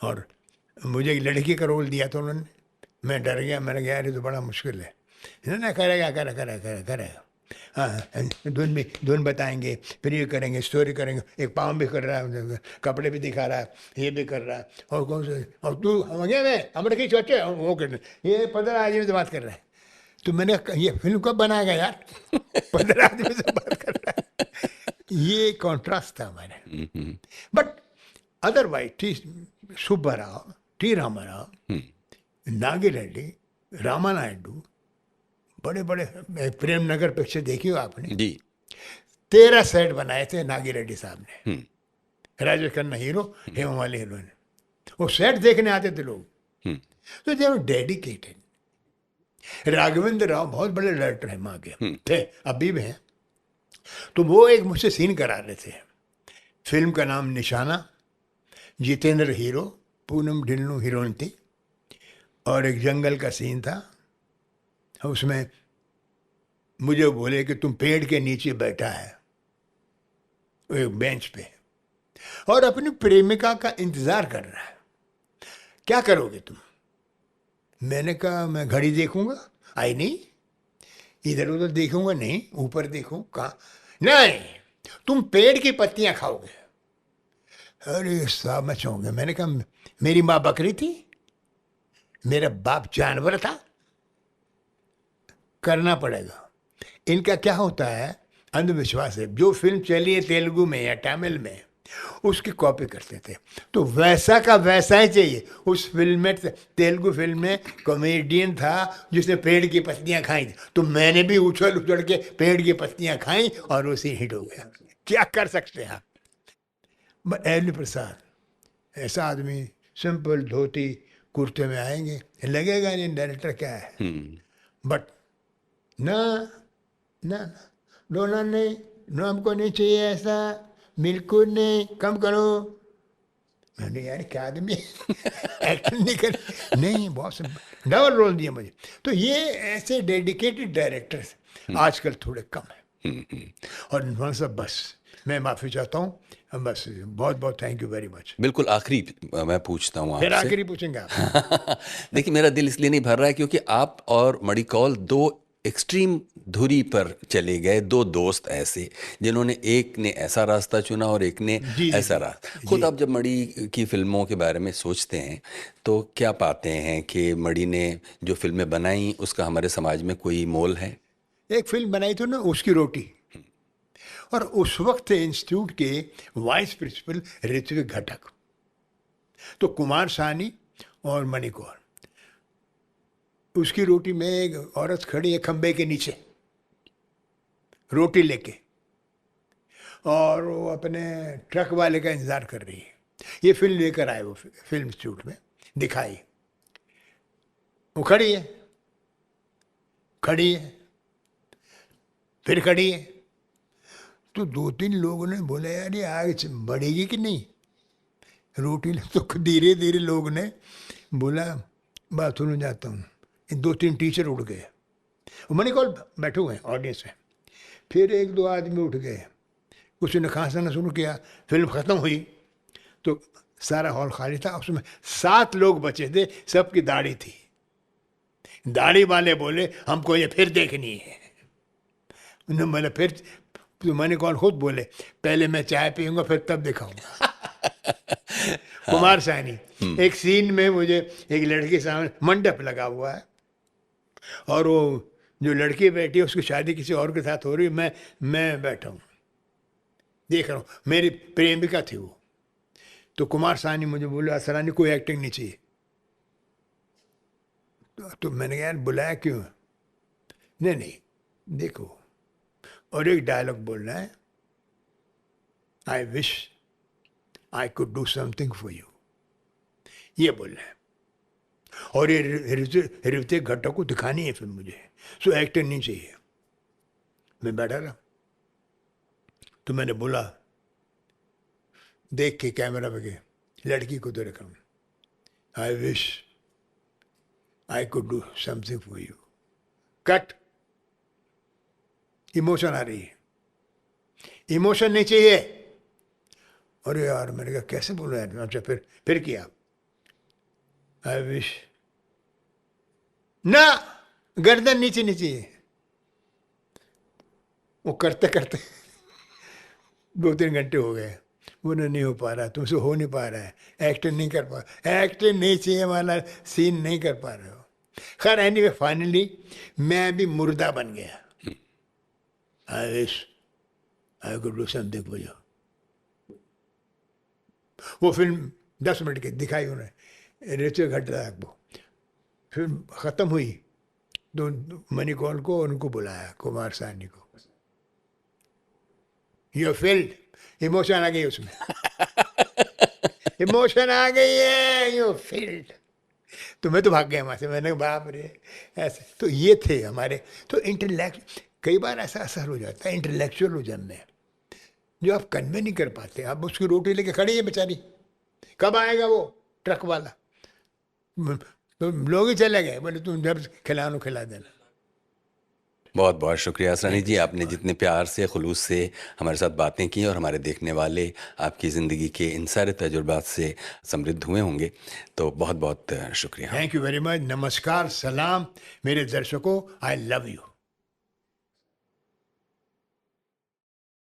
S2: और मुझे एक लड़की का रोल दिया था उन्होंने, मैं डर गया, मैंने कहा यार ये तो बड़ा मुश्किल है। ना करेगा करेगा हाँ, धुन बताएंगे, फिर ये करेंगे, स्टोरी करेंगे, एक पाँव भी कर रहा है, कपड़े भी दिखा रहा है, ये भी कर रहा है, और कौन से, और तू गया मैं हमारे कहीं सोचे वो कर, ये 15 आदमी से बात कर रहा है। तो मैंने कहा, ये फिल्म कब बनाएगा यार 15 आदमी से बात कर रहा है। ये कॉन्ट्रास्ट था हमारे। But otherwise T Subba Rao, T Rama Rao, Nagi Reddy, Rama Naidu, बड़े बड़े, प्रेम नगर पिक्चर देखी हो आपने
S3: जी।
S2: 13 सेट बनाए थे नागी रेड्डी साहब ने। राजेश खन्ना हीरो, हेमामालिनी हीरोइन, वो सेट देखने आते थे लोग। तो दे वर डेडिकेटेड। राघवेंद्र राव बहुत बड़े डायरेक्टर हैं माँ के, थे, अभी भी हैं। तो वो एक मुझसे सीन करा रहे थे। फिल्म का नाम निशाना, जितेंद्र हीरो, पूनम ढिल्लों हीरोइन थी, और एक जंगल का सीन था। उसमें मुझे बोले कि तुम पेड़ के नीचे बैठा है एक बेंच पे, और अपनी प्रेमिका का इंतजार कर रहा है, क्या करोगे तुम? मैंने कहा मैं घड़ी देखूंगा, आई नहीं, इधर उधर देखूंगा नहीं, ऊपर देखूं कहाँ, नहीं तुम पेड़ की पत्तियां खाओगे। अरे साहब मैं चौंक गया। मैंने कहा मेरी माँ बकरी थी, मेरा बाप जानवर था, करना पड़ेगा। इनका क्या होता है, अंधविश्वास है। जो फिल्म चली है तेलुगु में या तमिल में, उसकी कॉपी करते थे, तो वैसा का वैसा ही चाहिए। उस फिल्म में, तेलुगु फिल्म में कॉमेडियन था जिसने पेड़ की पत्तियां खाई थी, तो मैंने भी उछल उछल के पेड़ की पत्तियां खाई और उसी हिट हो गया। क्या कर सकते हैं आप। एल प्रसाद ऐसा आदमी, सिंपल धोती कुर्ते में आएंगे, लगेगा नहीं डायरेक्टर क्या है। बट ना ना डोना नहीं, ना हमको नहीं चाहिए ऐसा, बिल्कुल नहीं, कम करो। मैंने यार क्या आदमी एक्टिंग नहीं कर, नहीं बहुत डबल रोल दिया मुझे। तो ये ऐसे डेडिकेटेड डायरेक्टर्स आजकल थोड़े कम है। और इन्होंने सब, बस मैं माफ़ी चाहता हूँ, बस बहुत बहुत थैंक यू वेरी मच।
S3: बिल्कुल आखिरी मैं पूछता हूँ
S2: फिर
S3: आपसे।
S2: आखिरी पूछेंगे आप।
S3: देखिए मेरा दिल इसलिए नहीं भर रहा है क्योंकि आप और मणिकौल दो एक्सट्रीम धुरी पर चले गए, दो दोस्त ऐसे जिन्होंने, एक ने ऐसा रास्ता चुना और एक ने
S2: जी,
S3: ऐसा
S2: जी,
S3: रास्ता। खुद आप जब मणि की फिल्मों के बारे में सोचते हैं तो क्या पाते हैं कि मणि ने जो फिल्में बनाई उसका हमारे समाज में कोई मोल है?
S2: एक फिल्म बनाई थी ना, उसकी रोटी, और उस वक्त इंस्टीट्यूट के वाइस प्रिंसिपल ऋत्विक घटक, तो कुमार सानी और मणिकौल। उसकी रोटी में एक औरत खड़ी है खंबे के नीचे रोटी लेके, और वो अपने ट्रक वाले का इंतजार कर रही है। ये फिल्म लेकर आए, वो फिल्म इंस्टीट्यूट में दिखाई। वो खड़ी है, फिर खड़ी है। तो 2-3 लोगों ने बोला यार ये आगे बढ़ेगी कि नहीं रोटी। तो धीरे धीरे लोग ने बोला बाथरूम में जाता हूँ। 2-3 टीचर उठ गए, मणिकौल बैठे हुए हैं ऑडियंस में। फिर 1-2 आदमी उठ गए, कुछ ने खांसना शुरू किया। फिल्म ख़त्म हुई तो सारा हॉल खाली था, उसमें 7 लोग बचे थे, सबकी दाढ़ी थी। दाढ़ी वाले बोले हमको ये फिर देखनी है। उन्होंने बोला फिर, तो मणिकौल खुद बोले पहले मैं चाय पीऊँगा फिर तब दिखाऊँगा। कुमार सानी, एक सीन में मुझे एक लड़की सामने, मंडप लगा हुआ है और वो जो लड़की बैठी है उसकी शादी किसी और के साथ हो रही है, मैं बैठा हूँ देख रहा हूँ, मेरी प्रेमिका थी वो। तो कुमार सानी मुझे बोला असरानी कोई एक्टिंग नहीं चाहिए। तो मैंने कहा यार बुलाया क्यों? नहीं देखो, और एक डायलॉग बोलना है, आई wish I could do something for you, ये बोलना है। और ये ऋत्विक घटक को दिखानी है फिल्म मुझे, सो एक्टर नहीं चाहिए। मैं बैठा रहा, तो मैंने बोला देख के कैमरा पे के लड़की को तो रखा, I wish I could do something for you, cut. Emotion आ रही है, इमोशन नहीं चाहिए। अरे यार मैंने कहा कैसे बोला यार, अच्छा फिर किया, आई विश ना, गर्दन नीचे नहीं चाहिए। वो करते करते 2-3 घंटे हो गए, वो नहीं हो पा रहा, तुमसे हो नहीं पा रहा है, एक्टिंग नहीं कर पा, एक्टिंग नहीं चाहिए वाला सीन नहीं कर पा रहे हो। खैर एनीवे फाइनली मैं भी मुर्दा बन गया। आई wish I could do something for you. वो फिल्म 10 मिनट की दिखाई उन्हें, रेचल घटना वो फिल्म ख़त्म हुई तो मणिकौल को उनको बुलाया, कुमार साहनी को, यू फील्ड, इमोशन आ गई उसमें इमोशन आ गई है, यू फील्ड। तो मैं तो भाग गया वहाँ से, मैंने कहा बाप रे ऐसे। तो ये थे हमारे तो इंटेलेक्ट, कई बार ऐसा असर हो जाता है इंटेलेक्चुअलिज्म में, जो आप कन्वे नहीं कर पाते। आप उसकी रोटी लेके खड़ी है बेचारी, कब आएगा वो ट्रक वाला, तो लोग ही चले गए, बोले तुम जब खिलानो खिला देना।
S3: बहुत बहुत शुक्रिया असरानी जी, आपने जितने प्यार से खुलूस से हमारे साथ बातें की और हमारे देखने वाले आपकी ज़िंदगी के इन सारे तजुर्बात से समृद्ध हुए होंगे, तो बहुत बहुत शुक्रिया।
S2: थैंक यू वेरी मच, नमस्कार, सलाम मेरे दर्शकों, आई लव यू।